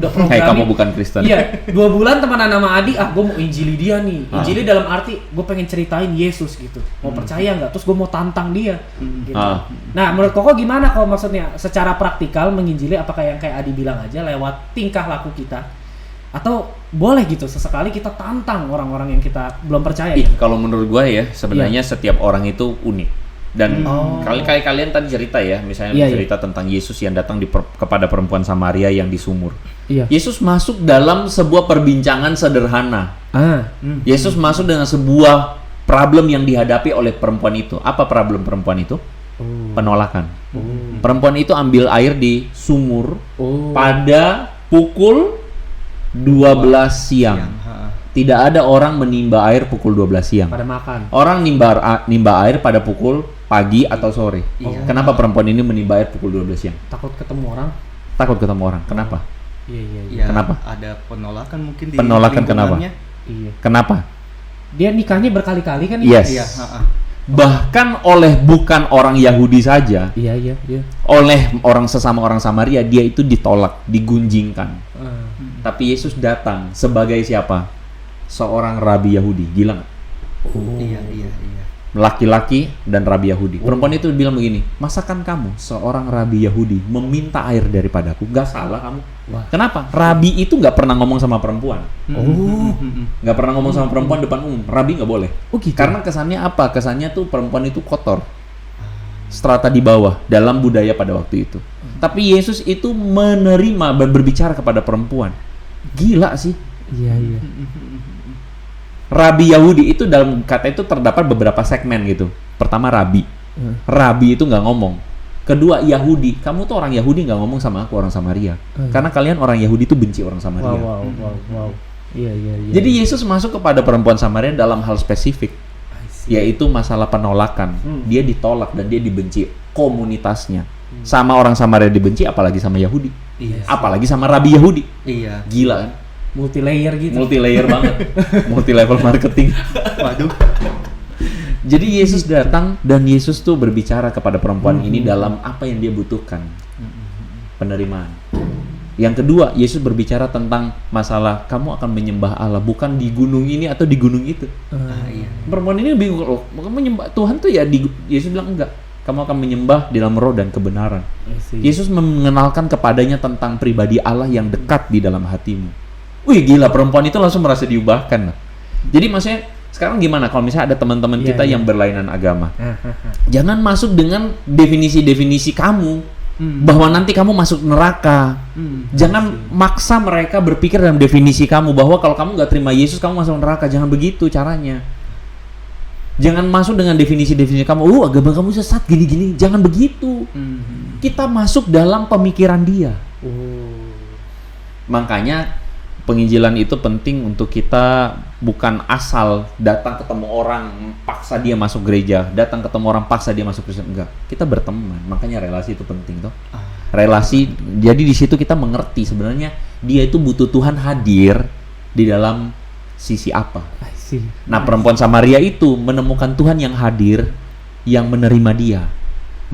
programin. Hey, kamu bukan Kristen. Iya, 2 bulan temenan sama Adi, gue mau injili dia nih. Injili dalam arti gue pengen ceritain Yesus gitu. Mau percaya nggak? Terus gue mau tantang dia. Gitu. Nah, menurut Koko gimana kalau maksudnya secara praktikal menginjili? Apakah yang kayak Adi bilang aja lewat tingkah laku kita? Atau boleh gitu sesekali kita tantang orang-orang yang kita belum percaya gitu? Kalau menurut gue ya sebenarnya setiap orang itu unik dan kali-kali kalian tadi cerita ya, misalnya cerita tentang Yesus yang datang kepada perempuan Samaria yang di sumur. Yesus masuk dalam sebuah perbincangan sederhana. Yesus masuk dengan sebuah problem yang dihadapi oleh perempuan itu. Apa problem perempuan itu? Penolakan. Perempuan itu ambil air di sumur pada pukul 12 siang. Tidak ada orang menimba air pukul 12 siang. Pada makan. Orang nimba air pada pukul pagi atau sore. Kenapa perempuan ini menimba air pukul 12 siang? Takut ketemu orang. Kenapa? Iya. Kenapa? Ada penolakan mungkin di Penolakan kenapa? lingkungannya. Iya. Kenapa? Dia nikahnya berkali-kali kan? Yes. Iya, Bahkan oleh bukan orang Yahudi saja, Iya. oleh sesama orang Samaria, dia itu ditolak, digunjingkan. Tapi Yesus datang sebagai siapa? Seorang rabi Yahudi. Gila nggak? Iya. Laki-laki dan rabi Yahudi. Perempuan itu bilang begini, masakan kamu seorang rabi Yahudi meminta air daripadaku? Gak salah kamu. Kenapa? Rabi itu nggak pernah ngomong sama perempuan. Nggak pernah ngomong sama perempuan depan umum. Rabi nggak boleh. Gitu. Karena kesannya apa? Kesannya tuh perempuan itu kotor. Strata di bawah dalam budaya pada waktu itu. Tapi Yesus itu menerima berbicara kepada perempuan. Gila sih. Iya. Rabi Yahudi itu dalam kata itu terdapat beberapa segmen gitu. Pertama rabi. Rabi itu nggak ngomong. Kedua Yahudi. Kamu tuh orang Yahudi nggak ngomong sama aku orang Samaria. Karena kalian orang Yahudi tuh benci orang Samaria. Wow. Iya. Jadi Yesus masuk kepada perempuan Samaria dalam hal spesifik, yaitu masalah penolakan. Dia ditolak dan dia dibenci komunitasnya. Sama orang Samaria dibenci, apalagi sama Yahudi. Apalagi sama rabi Yahudi. Iya. Gila kan? Multi layer gitu. Multi layer banget. Multi level marketing. Waduh. Jadi Yesus datang dan Yesus tuh berbicara kepada perempuan ini dalam apa yang dia butuhkan. Penerimaan. Yang kedua, Yesus berbicara tentang masalah kamu akan menyembah Allah bukan di gunung ini atau di gunung itu. Iya. Perempuan ini bingung loh, kamu menyembah Tuhan tuh ya Yesus bilang enggak. kamu akan menyembah di dalam roh dan kebenaran. I see. Yesus mengenalkan kepadanya tentang pribadi Allah yang dekat di dalam hatimu. Wih gila, perempuan itu langsung merasa diubahkan. Jadi maksudnya sekarang gimana kalau misalnya ada teman-teman Iya, kita iya. yang berlainan agama? Ah, ah, ah. Jangan masuk dengan definisi-definisi kamu bahwa nanti kamu masuk neraka. Jangan maksa mereka berpikir dalam definisi kamu bahwa kalau kamu nggak terima Yesus kamu masuk neraka. Jangan begitu caranya. Jangan masuk dengan definisi-definisi kamu. Agama kamu sesat gini-gini. Jangan begitu. Kita masuk dalam pemikiran dia. Makanya penginjilan itu penting untuk kita bukan asal datang ketemu orang paksa dia masuk gereja, datang ketemu orang paksa dia masuk Kristen, enggak. Kita berteman. Makanya relasi itu penting toh. Relasi, jadi di situ kita mengerti sebenarnya dia itu butuh Tuhan hadir di dalam sisi apa. I see. Nah, perempuan Samaria itu menemukan Tuhan yang hadir, yang menerima dia.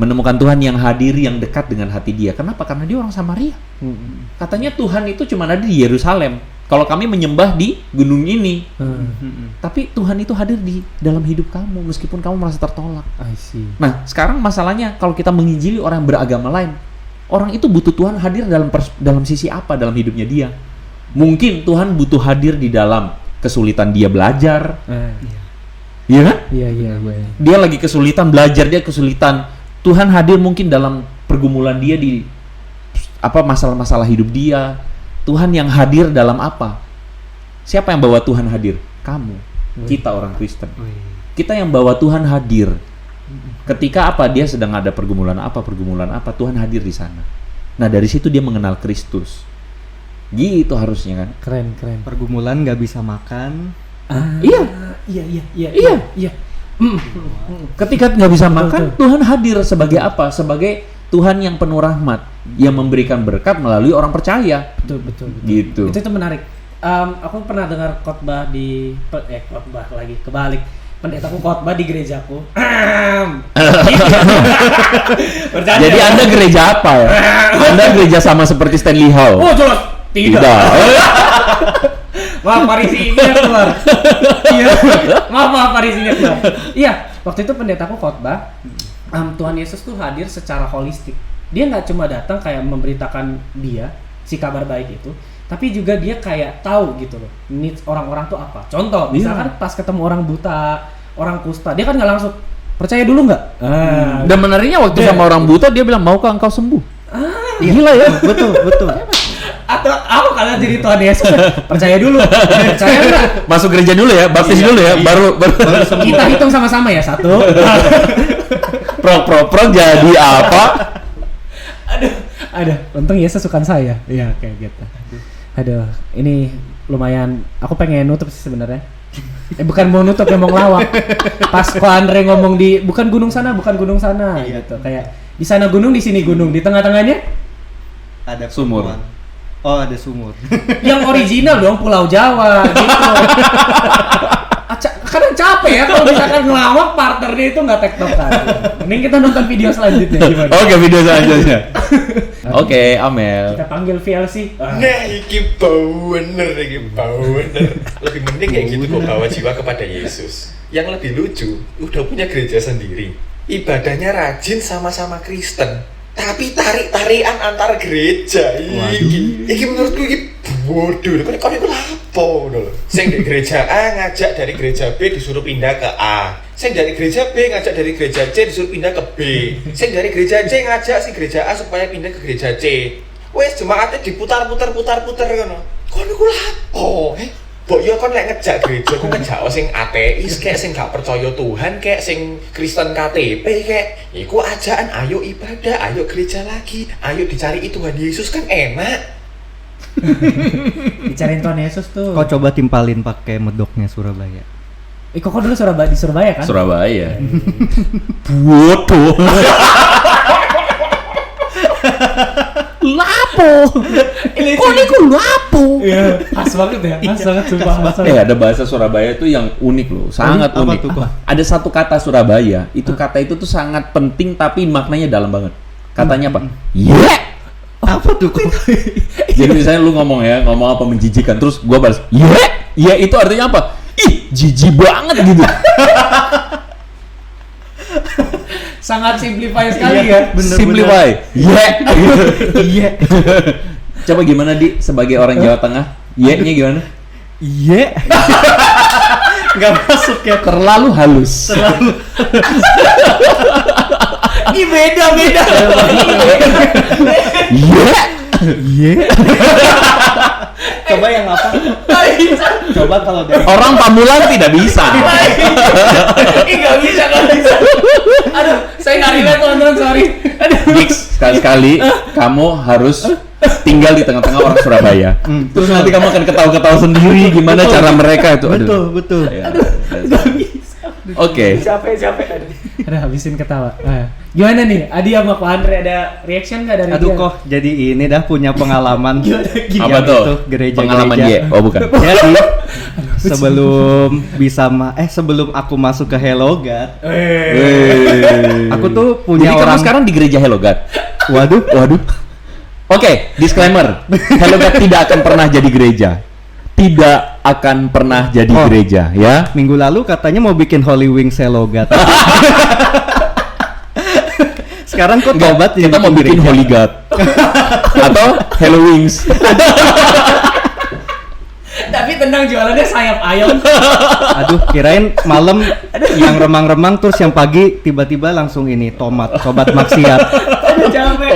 Menemukan Tuhan yang hadir, yang dekat dengan hati dia. Kenapa? Karena dia orang Samaria. Katanya Tuhan itu cuma ada di Yerusalem. Kalau kami menyembah di gunung ini. Tapi Tuhan itu hadir di dalam hidup kamu, meskipun kamu merasa tertolak. I see. Nah, sekarang masalahnya kalau kita menginjili orang yang beragama lain, orang itu butuh Tuhan hadir dalam sisi apa dalam hidupnya dia? Mungkin Tuhan butuh hadir di dalam kesulitan dia belajar. Iya kan? Iya. Dia lagi kesulitan belajar, dia kesulitan. Tuhan hadir mungkin dalam pergumulan dia di masalah-masalah hidup dia. Tuhan yang hadir dalam apa? Siapa yang bawa Tuhan hadir? Kamu. Kita orang Kristen. Kita yang bawa Tuhan hadir. Ketika dia sedang ada pergumulan apa, Tuhan hadir di sana. Nah, dari situ dia mengenal Kristus. Gitu harusnya kan? Keren. Pergumulan nggak bisa makan. Iya. Ketika nggak bisa makan, Tuhan hadir sebagai apa? Sebagai Tuhan yang penuh rahmat, yang memberikan berkat melalui orang percaya. Betul. Gitu. Itu menarik. Aku pernah dengar khotbah kebalik. Pendetaku khotbah di gerejaku. Bercanda. Jadi Anda gereja apa ya? Anda gereja sama seperti Stanley Hall? Oh, jelas. Tidak. Maaf, Parisinya keluar. Iya. Maaf, Parisinya keluar. Iya, waktu itu pendetaku khotbah. Tuhan Yesus tuh hadir secara holistik. Dia nggak cuma datang kayak memberitakan dia si kabar baik itu, tapi juga dia kayak tahu gitu loh needs orang-orang tuh apa. Contoh, misalkan pas ketemu orang buta, orang kusta, dia kan nggak langsung percaya dulu nggak? Dan menariknya waktu sama orang buta dia bilang, maukah engkau sembuh? Gila ya. Betul. Atau aku kalau jadi Tuhan Yesus percaya dulu. Percaya enggak? Masuk gereja dulu ya, baptis dulu ya, baru Kita hitung sama-sama ya. 1. pro jadi apa? Aduh, untung Yesus suka saya. Iya, kayak gitu. Aduh, ini lumayan. Aku pengen nutup sih sebenarnya. Bukan mau nutup, mau ngelawak. Pas Ko Andre ngomong di bukan gunung sana gitu. Kayak di sana gunung, di sini gunung, di tengah-tengahnya Ada Sumur. perempuan. Oh, ada sumur. yang original dong, Pulau Jawa gitu. Kadang capek ya kalau misalkan ngelawak partnernya itu nggak tektokan. Mending kita nonton video selanjutnya gimana? Oke, video selanjutnya. Oke, Amel. Kita panggil VLC. Nah, iki bau bener. Lebih mending kayak gitu kok, bawa jiwa kepada Yesus. Yang lebih lucu, udah punya gereja sendiri. Ibadahnya rajin sama-sama Kristen. Tapi tarik-tarikan antar gereja. Iki menurutku iki bodoh. Kok iku lapo ngono lho. Sing di gereja A ngajak dari gereja B disuruh pindah ke A. Sing dari gereja B ngajak dari gereja C disuruh pindah ke B. Sing dari gereja C ngajak si gereja A supaya pindah ke gereja C. Wes jemaatnya diputar-putar ngono. Kok niku lapo? Mbok yo kon lek ngejak gereja ku ngejak sing ateis kek sing gak percaya Tuhan kek sing Kristen KTP kek iku ajaan ayo ibadah, ayo gereja lagi, ayo dicari Tuhan Yesus kan enak. Dicariin Tuhan Yesus tuh. Kau coba timpalin pakai medoknya Surabaya. Kok dulu di Surabaya kan? Surabaya. Bodoh. Lapo. Kok niku lapo? Iya, khas banget ya. Khas banget sumpah. Ada bahasa Surabaya itu yang unik loh, sangat Apa unik. tuh, Kok? Ada satu kata Surabaya, itu kata itu tuh sangat penting tapi maknanya dalam banget. Katanya apa? Apa tuh Kok? Jadi misalnya lu ngomong apa menjijikan, terus gua balas, iya itu artinya apa? Ih, jijik banget gitu. Sangat simplify sekali ya. Simplify. Iya. Coba gimana Di sebagai orang Jawa Tengah? Ye-nya gimana? Iya. Nggak masuk ya. Terlalu halus. Ih beda. Iya. Coba yang apa? Coba kalau dari Orang Pamulang tidak bisa. Ih nggak bisa. Aduh, saya nggak relate teman-teman, sorry. Aduh. Gigs, sekali-sekali kamu harus tinggal di tengah-tengah orang Surabaya. Terus nanti kamu akan ketawa-ketawa sendiri gimana cara mereka itu. Aduh. betul. Ya. Nggak bisa. Oke. Capek. Aduh, habisin ketawa. Gimana nih? Adi sama Ko Andre ada reaction nggak dari Aduh dia? kok jadi ini dah punya pengalaman. Apa Yang tuh? itu, gereja-gereja. Pengalaman dia. Oh, bukan. Jadi sebelum aku masuk ke Hello God, aku tuh punya Jadi orang. kamu sekarang di gereja Hello God. Waduh. Oke, disclaimer. Hello God tidak akan pernah jadi gereja. Tidak akan pernah jadi Oh. gereja, ya. Minggu lalu katanya mau bikin Holy Wings Hello God. Sekarang kok tobat jadi Kita mau bikin gereja? Holy God. Atau Hello Wings. Tapi tenang, jualannya sayap ayam. Aduh, kirain malam yang remang-remang terus yang pagi tiba-tiba langsung ini tomat, sobat maksiat. Aduh capek.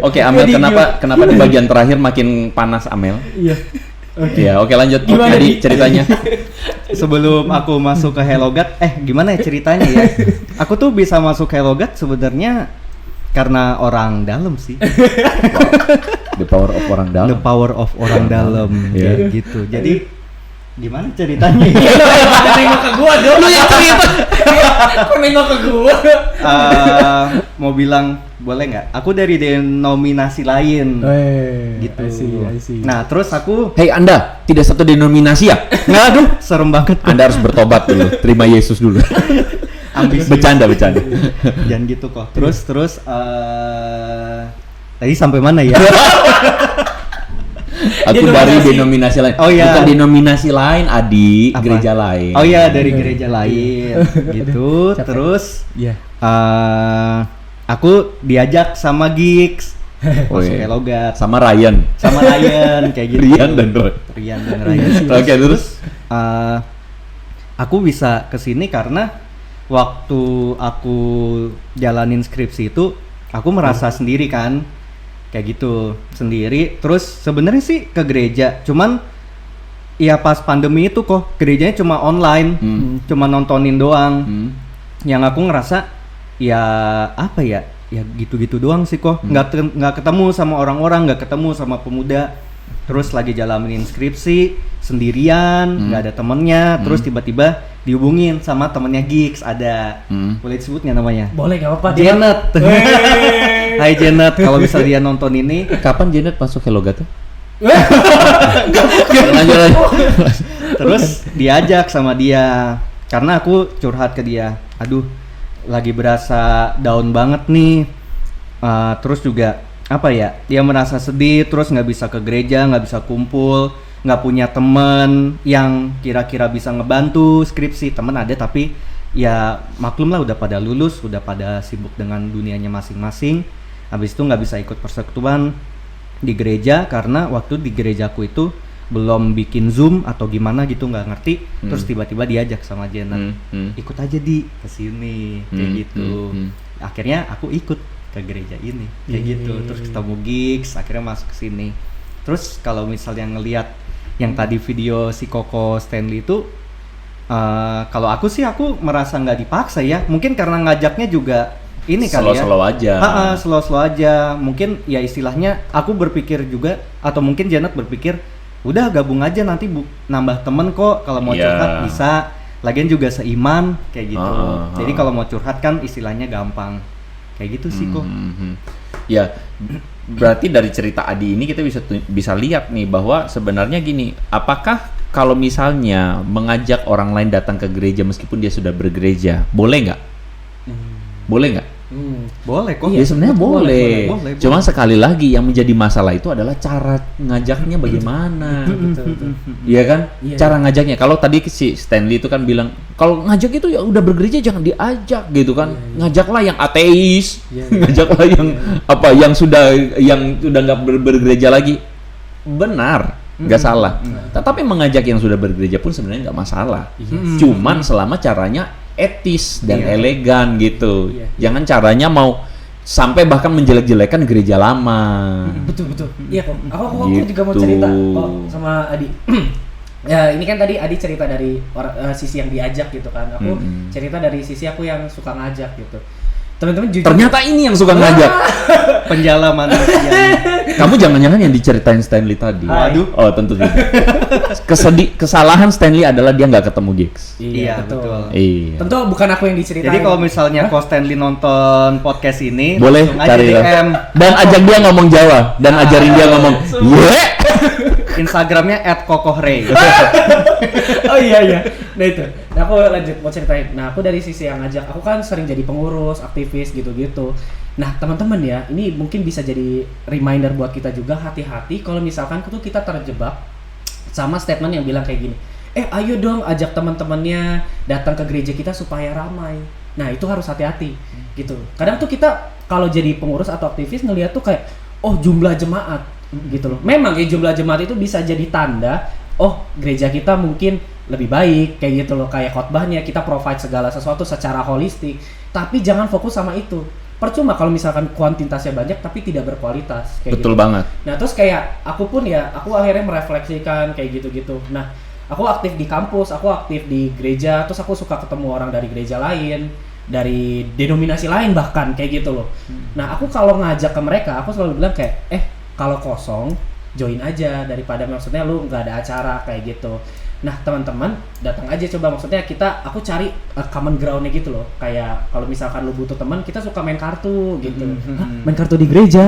Oke, Amel, Jadi kenapa di bagian terakhir makin panas, Amel? Iya. Ya, oke lanjut. Gimana, Jadi Di? ceritanya. Sebelum aku masuk ke Hello God, gimana ya ceritanya ya? Aku tuh bisa masuk Hello God sebenarnya karena orang dalam sih. The power of orang The dalam. power of orang dalam, Iya. kayak gitu. Jadi gimana ceritanya? Pada nengok ke gua dong. Lu yang cerita. Kok nengok ke gua? Mau bilang boleh nggak? Aku dari denominasi lain. Gitu. I see. Nah, terus aku Hei Anda, tidak satu denominasi ya? nggak, aduh, serem banget. Anda harus bertobat dulu, terima Yesus dulu. Ambisius. Bercanda. Jangan gitu kok. Terus tadi sampai mana ya? Aku dari denominasi lain. Oh, iya. Bukan denominasi lain, Adi, Apa? gereja lain. Oh iya, dari gereja lain. Gitu. Capek. Terus Iya. aku diajak sama Gigs Oh, masuk iya. Hello God Sama Ryan. sama Ryan kayak gitu. Rian dan Roy. Rian dan Ryan. Oke, terus Aku bisa kesini karena waktu aku jalanin skripsi itu aku merasa sendiri kan, kayak gitu sendiri. Terus sebenarnya sih ke gereja, cuman ya pas pandemi itu kok gerejanya cuma online, cuma nontonin doang. Yang aku ngerasa ya apa ya, ya gitu-gitu doang sih kok. Nggak ketemu sama orang-orang, nggak ketemu sama pemuda. Terus lagi jalanin skripsi sendirian, nggak ada temennya. Terus tiba-tiba dihubungin sama temennya Gigs, ada. Boleh disebut nggak namanya? Boleh, nggak apa-apa. Janet. Wey. Hai Janet, kalau bisa dia nonton ini. kapan Janet masuk Hello God? Lanjut. Terus diajak sama dia karena aku curhat ke dia. Aduh, lagi berasa down banget nih. Terus juga apa ya? Dia merasa sedih, terus nggak bisa ke gereja, nggak bisa kumpul, nggak punya temen yang kira-kira bisa ngebantu skripsi. Temen ada tapi ya maklum lah, udah pada lulus, udah pada sibuk dengan dunianya masing-masing. Habis itu nggak bisa ikut persekutuan di gereja karena waktu di gerejaku itu belum bikin Zoom atau gimana gitu, nggak ngerti. Terus tiba-tiba diajak sama Janet, ikut aja di kesini kayak gitu. Akhirnya aku ikut ke gereja ini kayak gitu. Terus ketemu Gigs, akhirnya masuk ke sini. Terus kalau misalnya ngelihat yang tadi video si Koko Stanley itu, kalau aku sih aku merasa nggak dipaksa ya. Mungkin karena ngajaknya juga ini kali ya. Slow aja. Slow aja. Mungkin ya istilahnya aku berpikir juga, atau mungkin Janet berpikir, udah gabung aja nanti nambah temen kok, kalau mau Iya. curhat bisa. Lagian juga seiman kayak gitu. Jadi Ah. kalau mau curhat kan istilahnya gampang. Kayak gitu sih kok. Ya, berarti dari cerita Adi ini kita bisa lihat nih bahwa sebenarnya gini, apakah kalau misalnya mengajak orang lain datang ke gereja meskipun dia sudah bergereja, boleh nggak? Boleh nggak? Boleh kok. Ya sebenarnya boleh. boleh. Cuma sekali lagi yang menjadi masalah itu adalah cara ngajaknya bagaimana. Betul. Iya kan? Iya. Cara ngajaknya. Kalau tadi si Stanley itu kan bilang, kalau ngajak itu ya udah bergereja jangan diajak gitu kan. Ngajaklah yang ateis. Ngajaklah yang yang sudah nggak bergereja lagi. Benar. Nggak salah. Tetapi mengajak yang sudah bergereja pun sebenarnya nggak masalah. Cuman selama caranya etis dan elegan gitu. Jangan caranya mau sampai bahkan menjelek-jelekan gereja lama. Betul. Iya kok. Aku Gitu. juga mau cerita sama Adi. Ya ini kan tadi Adi cerita dari sisi yang diajak gitu kan. Aku cerita dari sisi aku yang suka ngajak gitu. Teman-teman jujur. Ternyata ini yang suka ngajak. Penjala manusia. Kamu jangan-jangan yang diceritain Stanley tadi. Waduh. Oh tentu tidak. Kesalahan Stanley adalah dia nggak ketemu gigs. Iya, betul. Iya. Tentu bukan aku yang diceritain. Jadi kalau misalnya Ko Stanley nonton podcast ini, Boleh langsung aja cari DM dan ajak dia ngomong Jawa dan ajarin dia ngomong ye. Instagramnya @kokohray. Oh iya. Nah itu. Nah aku lanjut mau ceritain. Nah aku dari sisi yang ngajak, aku kan sering jadi pengurus, aktivis gitu-gitu. Nah teman-teman ya, ini mungkin bisa jadi reminder buat kita juga, hati-hati kalau misalkan tuh kita terjebak sama statement yang bilang kayak gini. Ayo dong ajak teman-temannya datang ke gereja kita supaya ramai. Nah itu harus hati-hati gitu. Kadang tuh kita kalau jadi pengurus atau aktivis ngeliat tuh kayak, oh jumlah jemaat gitu loh. Memang ya jumlah jemaat itu bisa jadi tanda, oh gereja kita mungkin lebih baik kayak gitu loh, kayak khotbahnya kita provide segala sesuatu secara holistik. Tapi jangan fokus sama itu. Percuma kalau misalkan kuantitasnya banyak tapi tidak berkualitas kayak Betul gitu. banget. Nah terus kayak aku pun ya, aku akhirnya merefleksikan kayak gitu-gitu. Nah aku aktif di kampus, aku aktif di gereja, terus aku suka ketemu orang dari gereja lain, dari denominasi lain bahkan kayak gitu loh. Nah aku kalau ngajak ke mereka, aku selalu bilang kayak kalau kosong join aja daripada maksudnya lu nggak ada acara kayak gitu. Nah teman-teman datang aja coba, maksudnya aku cari common ground-nya gitu loh. Kayak kalau misalkan lu butuh teman, kita suka main kartu gitu. Hah, main kartu di gereja?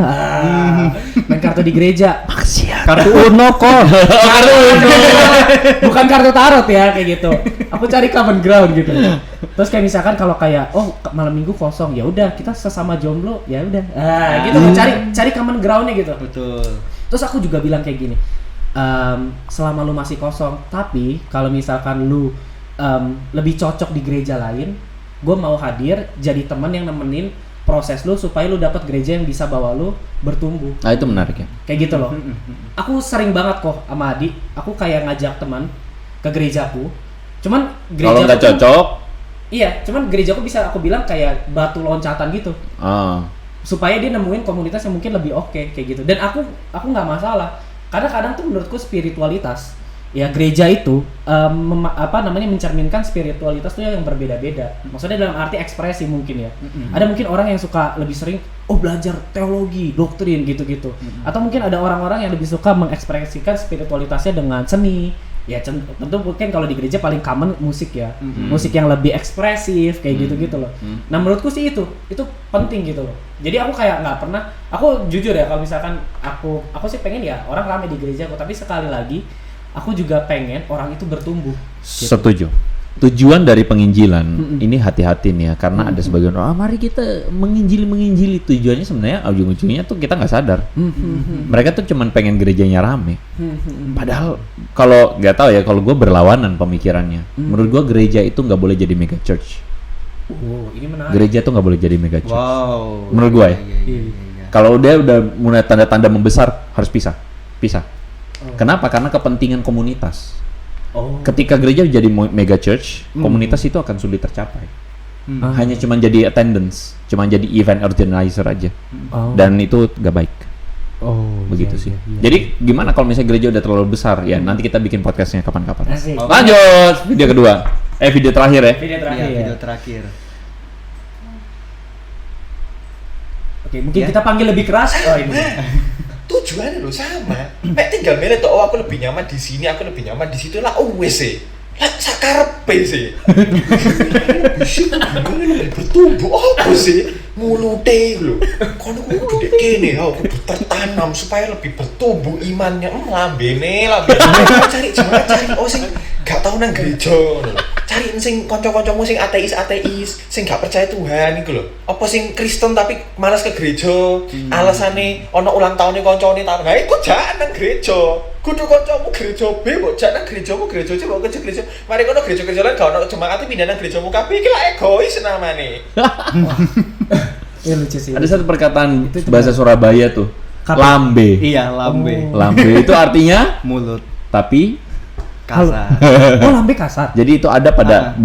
Main kartu di gereja? Maksiat. Kartu Uno kok. Kartu Uno. Bukan kartu tarot ya kayak gitu. Aku cari common ground gitu. Terus kayak misalkan kalau kayak malam minggu kosong, ya udah kita sesama jomblo, ya udah. Gitu loh, cari common ground-nya gitu. Betul. Terus aku juga bilang kayak gini. Selama lu masih kosong, tapi kalau misalkan lu lebih cocok di gereja lain, gue mau hadir jadi teman yang nemenin proses lu supaya lu dapat gereja yang bisa bawa lu bertumbuh. Nah itu menarik ya. Kayak gitu loh. Aku sering banget kok sama Adi, aku kayak ngajak teman ke gerejaku. Cuman gereja Kalau nggak cocok, iya, cuman gerejaku bisa aku bilang kayak batu loncatan gitu. Supaya dia nemuin komunitas yang mungkin lebih oke kayak gitu. Dan aku nggak masalah. Karena kadang tuh menurutku spiritualitas ya gereja itu mencerminkan spiritualitas tuh yang berbeda-beda. Maksudnya dalam arti ekspresi mungkin ya. Ada mungkin orang yang suka lebih sering belajar teologi, doktrin gitu-gitu. Atau mungkin ada orang-orang yang lebih suka mengekspresikan spiritualitasnya dengan seni. Ya tentu mungkin kalau di gereja paling common musik ya. Musik yang lebih ekspresif kayak gitu-gitu loh. Nah menurutku sih itu penting gitu loh. Jadi aku kayak nggak pernah, aku jujur ya kalau misalkan aku sih pengen ya orang ramai di gereja aku, tapi sekali lagi aku juga pengen orang itu bertumbuh. Setuju. Tujuan dari penginjilan ini hati-hati nih ya, karena ada sebagian orang mari kita menginjili. Tujuannya sebenarnya ujung-ujungnya tuh kita nggak sadar. Mereka tuh cuman pengen gerejanya rame. Padahal kalau nggak tahu ya, kalau gue berlawanan pemikirannya. Menurut gue gereja itu nggak boleh jadi mega church. Ini menarik. Gereja tuh nggak boleh jadi mega church. Wow. Menurut gue ya. Iya. Kalau udah mulai tanda-tanda membesar harus pisah. Kenapa? Karena kepentingan komunitas. Ketika gereja jadi mega church, komunitas itu akan sulit tercapai. Hanya cuman jadi attendance, cuman jadi event organizer aja. Dan itu gak baik. Begitu sih. Jadi gimana kalau misalnya gereja udah terlalu besar? Ya nanti kita bikin podcastnya kapan-kapan. Asik. Lanjut video kedua. Video terakhir ya. Video terakhir. Oke, mungkin kita panggil lebih keras. Ini. Tujuannya lo sama. Mek tinggal milih tuh, aku lebih nyaman di sini, aku lebih nyaman di situ lah. Wes sih. Lah sakarepe sih. Ini lebih bertumbuh apa sih? Mulute lho. Kono kudu dek kene, kudu tertanam supaya lebih bertumbuh imannya. Lambene. Cari sing gak tau nang gereja ngono lho. Cariin sing kanca-kancamu sing ateis, sing gak percaya Tuhan iku lho. Apa sing Kristen tapi malas ke gereja, alasane ana ulang tahune kancane ta. Nah, iku jak nang gereja. Kudu kancamu gereja B, mbok jak nang gerejamu gereja C, mbok ke gereja. Mari kono gereja-gereja lain gak ono jemaat pindah nang gerejamu kabeh iki lak egois namane. Ya lucu sih. Ada satu perkataan Itu bahasa Surabaya tuh. Apa? Lambe. Iya, lambe. Lambe itu artinya Mulut tapi kasar. Oh, lambe kasar. jadi itu ada pada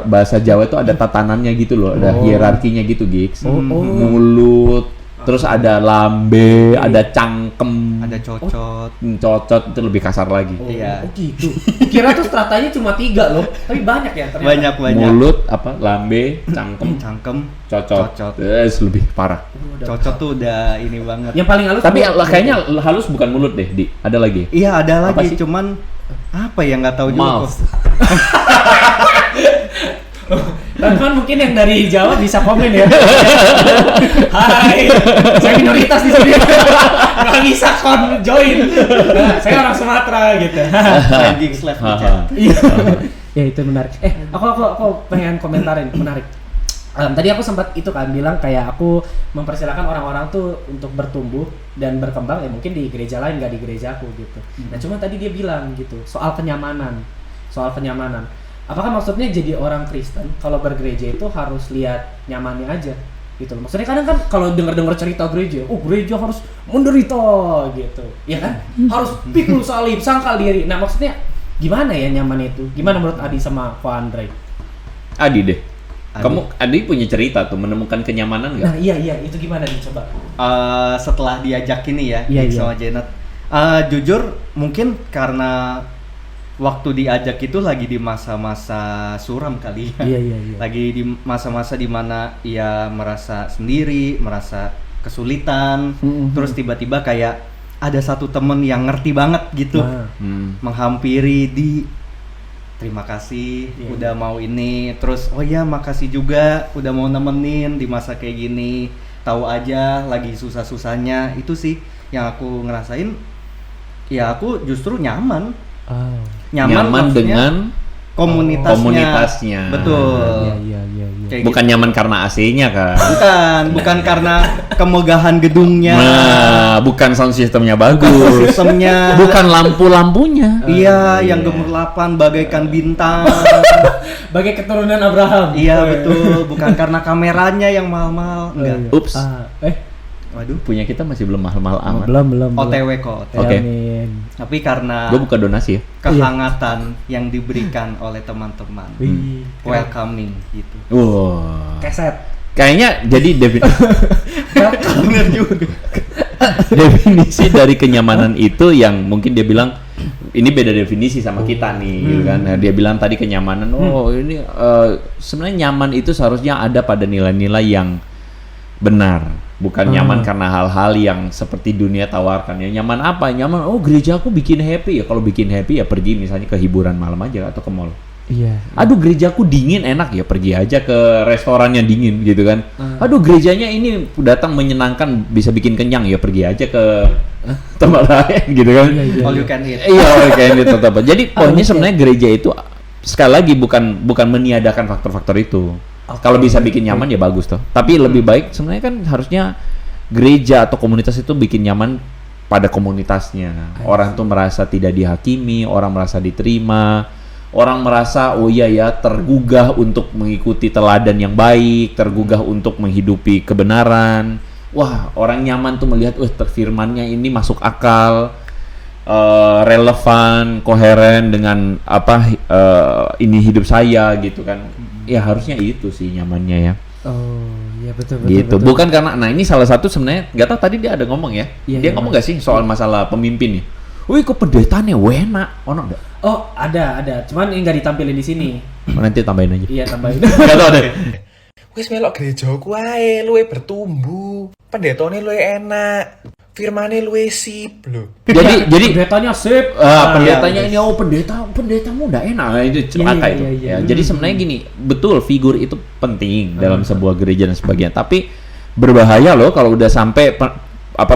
bahasa Jawa itu ada tatanannya gitu loh, ada hierarkinya gitu, Gigs. Mulut, terus ada lambe, ada cangkem, Ada cocot. cocot itu lebih kasar lagi. Iya. Oh gitu. Kira tuh stratanya cuma 3 loh, tapi banyak ya ternyata. Banyak. Mulut apa? Lambe, cangkem, Cangkem, cocot. Lebih parah. cocot tuh udah ini banget. Yang paling halus. Tapi kayaknya halus bukan mulut deh, Di. Ada lagi. Iya, ada Apa lagi, sih? cuman apa ya nggak tahu juga. Mouth. Teman-teman mungkin yang dari Jawa bisa komen ya. Hai, saya minoritas di sini. Nggak bisa join. Nah, saya orang Sumatera gitu. Landing slap di chat. Iya. Ya itu menarik. Aku pengen komentarin, menarik. Tadi aku sempat itu kan bilang kayak aku mempersilahkan orang-orang tuh untuk bertumbuh dan berkembang ya mungkin di gereja lain, nggak di gereja aku gitu. Nah cuma tadi dia bilang gitu soal kenyamanan. Apakah maksudnya jadi orang Kristen kalau bergereja itu harus lihat nyamannya aja gitu loh. Maksudnya kadang kan kalau dengar cerita gereja, gereja harus menderita gitu, ya kan? Harus pikul salib, sangkal diri. Nah maksudnya gimana ya nyaman itu? Gimana menurut Adi sama Ko Andre? Adi deh. Adi punya cerita tuh menemukan kenyamanan nggak? Nah iya itu gimana nih coba? Setelah diajak ini ya, Iya, sama Janet. Jujur mungkin karena waktu diajak itu lagi di masa-masa suram kali ya. Iya. Lagi di masa-masa dimana ia merasa sendiri, merasa kesulitan. Terus tiba-tiba kayak ada satu temen yang ngerti banget gitu, menghampiri terima kasih udah mau ini, terus oh ya makasih juga udah mau nemenin di masa kayak gini, tahu aja lagi susah-susahnya. Itu sih yang aku ngerasain, ya aku justru nyaman Nyaman dengan komunitasnya. Betul. Iya. Kayak Bukan nyaman karena AC-nya kan? bukan karena kemegahan gedungnya, Nah, bukan sound systemnya bagus, sistemnya, bukan lampu-lampunya. iya yang gemerlapan bagaikan bintang. Bagai keturunan Abraham. Iya betul, bukan karena kameranya yang mahal-mahal, enggak. Ups, Waduh, punya kita masih belum mahal-mahal amat. Belum. OTW kok. Oke. Amin. Tapi karena Gue buka donasi ya. kehangatan yang diberikan oleh teman-teman, welcoming gitu. Wow. Keset. Kayaknya jadi Bener juga. definisi dari kenyamanan itu yang mungkin dia bilang ini beda definisi sama kita nih, gitu kan. Nah, dia bilang tadi kenyamanan, ini sebenarnya nyaman itu seharusnya ada pada nilai-nilai yang benar, bukan nyaman karena hal-hal yang seperti dunia tawarkan. Ya nyaman apa? Nyaman, gereja aku bikin happy ya. Kalau bikin happy ya pergi misalnya ke hiburan malam aja atau ke mall. Iya. Aduh gerejaku dingin enak ya, pergi aja ke restoran yang dingin gitu kan. Aduh gerejanya ini datang menyenangkan bisa bikin kenyang ya, pergi aja ke tempat lain gitu kan. All you can eat. Iya, kayak gitu tetap. Jadi poinnya sebenarnya gereja itu sekali lagi bukan meniadakan faktor-faktor itu. Kalau bisa bikin nyaman ya bagus toh. Tapi lebih baik sebenarnya kan harusnya gereja atau komunitas itu bikin nyaman pada komunitasnya. Orang tuh merasa tidak dihakimi, orang merasa diterima, orang merasa oh iya ya tergugah untuk mengikuti teladan yang baik, tergugah untuk menghidupi kebenaran. Wah, orang nyaman tuh melihat firmannya ini masuk akal, relevan, koheren dengan ini hidup saya gitu kan. Ya harusnya itu sih nyamannya ya. Oh, iya betul. Gitu. Bukan karena ini salah satu sebenarnya nggak tahu tadi dia ada ngomong ya. Iya, Dia iya, ngomong nggak sih soal masalah pemimpin nih? Wih, kok pendetanya enak. Ono enggak? Oh, ada. Cuman ini nggak ditampilin di sini. Nanti tambahin aja. Iya, tambahin. Nggak tahu deh. Wis melok gerejaku ae, luwe bertumbuh. Pendetone luwe enak. Firmane luwe sip lho. Jadi pendetanya sip. pendetanya ini pendetamu udah enak. Nah, itu celaka itu. Iya. Ya, jadi sebenarnya gini, betul figur itu penting dalam sebuah gereja dan sebagainya. Tapi berbahaya loh kalau udah sampai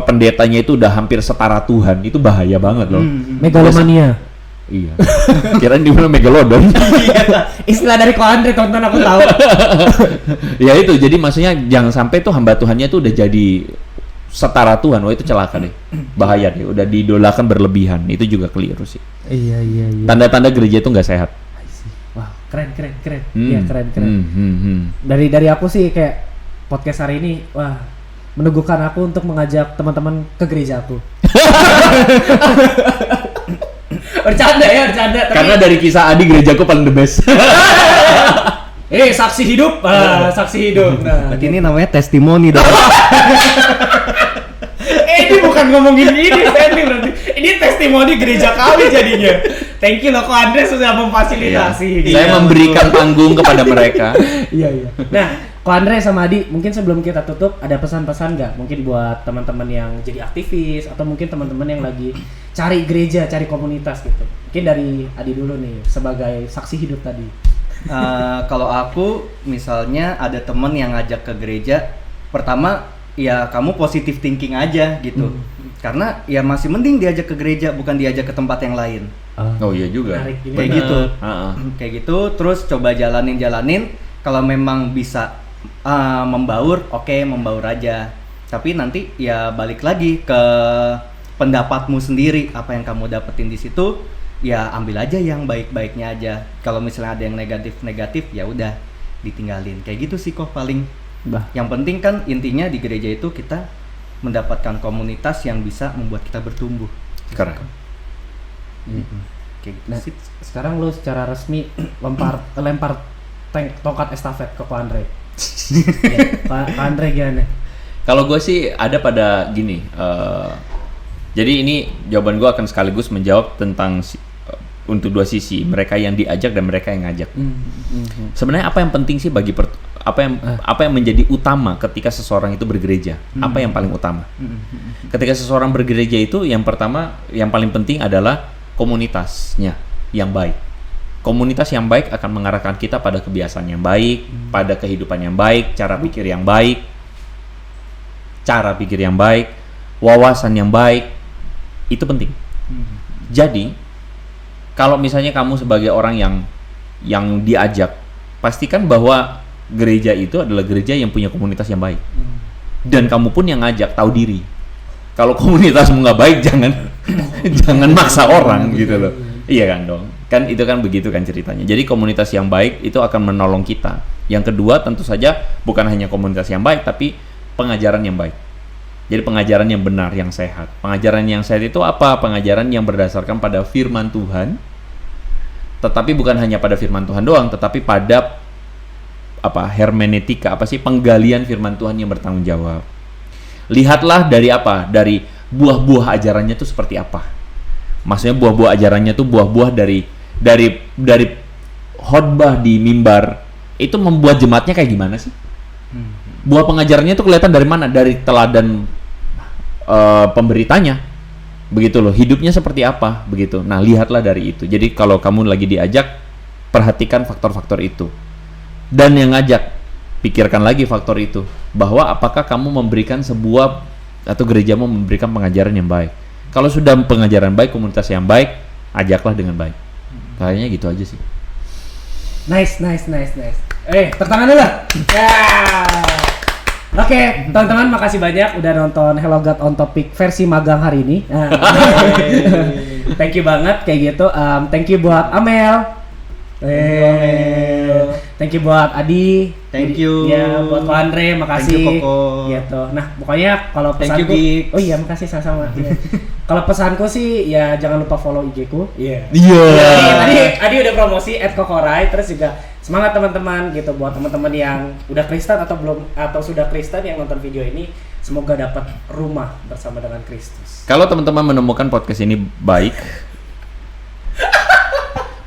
pendetanya itu udah hampir setara Tuhan. Itu bahaya banget loh. Megalomania. Iya. Kirain di mana Megalodon. Istilah dari Ko Andre, tonton aku tahu. Ya itu, jadi maksudnya jangan sampai tuh hamba Tuhannya tuh udah jadi setara Tuhan. Wah itu celaka deh. Bahaya deh, udah diidolakan berlebihan. Itu juga keliru sih. Iya. Tanda-tanda gereja itu nggak sehat. Wah, keren. Iya, keren. Dari aku sih kayak podcast hari ini, wah, meneguhkan aku untuk mengajak teman-teman ke gereja aku. Bercanda. Tapi... Karena dari kisah Adi, gerejaku paling the best. saksi hidup. Saksi hidup. Nah, Berarti ini namanya testimoni dong. ini bukan ngomongin ini, Sandy berarti. Ini testimoni gereja kami jadinya. Thank you loh, Ko Andre sudah memfasilitasi. Saya memberikan panggung kepada mereka. Iya. Nah, Ko Andre sama Adi, mungkin sebelum kita tutup ada pesan-pesan nggak? Mungkin buat teman-teman yang jadi aktivis atau mungkin teman-teman yang lagi cari gereja, cari komunitas gitu. Mungkin dari Adi dulu nih sebagai saksi hidup tadi. Kalau aku misalnya ada temen yang ngajak ke gereja, pertama ya kamu positive thinking aja gitu. Karena ya masih mending diajak ke gereja bukan diajak ke tempat yang lain. Oh iya juga. Menarik, Kayak gitu. Kayak gitu, terus coba jalanin. Kalau memang bisa membaur, oke, membaur aja. Tapi nanti ya balik lagi ke pendapatmu sendiri, apa yang kamu dapetin di situ, ya ambil aja yang baik-baiknya aja. Kalau misalnya ada yang negatif, ya udah ditinggalin. Kayak gitu sih kok paling. Yang penting kan intinya di gereja itu kita mendapatkan komunitas yang bisa membuat kita bertumbuh. Keren. Kayak gitu Nah, sih. sekarang lu secara resmi lempar tongkat estafet ke Ko Andre. Ko Andre gimana? Kalau gue sih ada pada gini. Jadi ini jawaban gue akan sekaligus menjawab tentang untuk dua sisi, mereka yang diajak dan mereka yang ngajak. Sebenarnya apa yang penting sih bagi apa yang menjadi utama ketika seseorang itu bergereja? Apa yang paling utama? Ketika seseorang bergereja itu yang pertama, yang paling penting adalah komunitasnya yang baik. Komunitas yang baik akan mengarahkan kita pada kebiasaan yang baik, pada kehidupan yang baik, cara pikir yang baik, wawasan yang baik. Itu penting. Jadi kalau misalnya kamu sebagai orang yang diajak, pastikan bahwa gereja itu adalah gereja yang punya komunitas yang baik. Dan kamu pun yang ngajak tahu diri. Kalau komunitasmu nggak baik, jangan maksa orang gitu loh. Iya kan dong. Kan itu kan begitu kan ceritanya. Jadi komunitas yang baik itu akan menolong kita. Yang kedua tentu saja bukan hanya komunitas yang baik, tapi pengajaran yang baik. Jadi pengajaran yang benar, yang sehat. Pengajaran yang sehat itu apa? Pengajaran yang berdasarkan pada firman Tuhan. Tetapi bukan hanya pada firman Tuhan doang, tetapi pada hermeneutika, penggalian firman Tuhan yang bertanggung jawab. Lihatlah dari apa? Dari buah-buah ajarannya itu seperti apa. Maksudnya buah-buah ajarannya itu buah-buah dari khotbah di mimbar itu membuat jemaatnya kayak gimana sih? Buah pengajarannya itu kelihatan dari mana? Dari teladan pemberitanya, begitu loh. Hidupnya seperti apa, begitu. Nah, lihatlah dari itu. Jadi kalau kamu lagi diajak, perhatikan faktor-faktor itu. Dan yang ngajak, pikirkan lagi faktor itu. Bahwa apakah kamu memberikan sebuah atau gerejamu memberikan pengajaran yang baik. Kalau sudah pengajaran baik, komunitas yang baik, ajaklah dengan baik. Kayaknya gitu aja sih. Nice. Tepuk tangan dulu. Ya. Oke, teman-teman makasih banyak udah nonton Hello God on Topic versi magang hari ini. Thank you banget kayak gitu. Thank you buat Amel. Thank you buat Adi. Thank you. Ya, buat Ko Andre, makasih. Thank you, Koko. Gitu. Nah, pokoknya kalau Thank pesanku, you, Geeks. oh iya, makasih sama-sama. Ya. Kalau pesanku sih ya jangan lupa follow IG-ku. Iya. Adi udah promosi @kokorai, terus juga semangat teman-teman gitu buat teman-teman yang udah Kristen atau belum atau sudah Kristen yang nonton video ini, semoga dapat rumah bersama dengan Kristus. Kalau teman-teman menemukan podcast ini baik,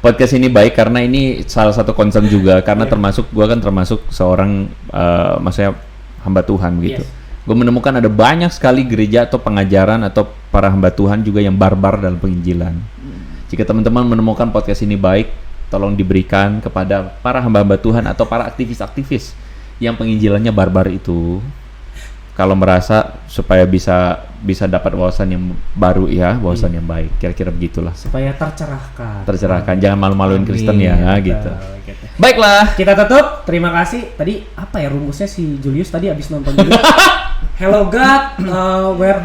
podcast ini baik karena ini salah satu concern juga karena gue kan termasuk seorang maksudnya hamba Tuhan gitu. Yes. Gue menemukan ada banyak sekali gereja atau pengajaran atau para hamba Tuhan juga yang barbar dalam penginjilan. Jika teman-teman menemukan podcast ini baik, tolong diberikan kepada para hamba-hamba Tuhan atau para aktivis-aktivis yang penginjilannya barbar itu. kalau merasa supaya bisa dapat wawasan yang baru ya, wawasan yang baik. Kira-kira begitulah. Supaya tercerahkan. Jangan malu-maluin Kristen ya, gitu. Gitu. Baiklah. Kita tutup. Terima kasih. Tadi apa ya rumusnya si Julius tadi abis nonton juga. Hello God, we're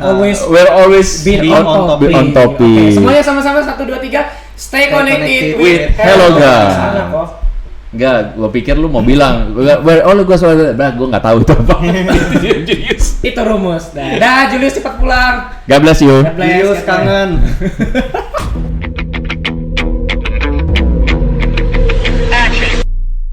always be on topic. Oke, semuanya sama-sama 1 2 3. Stay connected with Hello God. Sana kok. Enggak, gua pikir lu mau bilang, gua soalnya, gua nggak tahu itu apa. Itu rumus. Dah, Julius cepat pulang. God bless you. God bless. Julius kangen.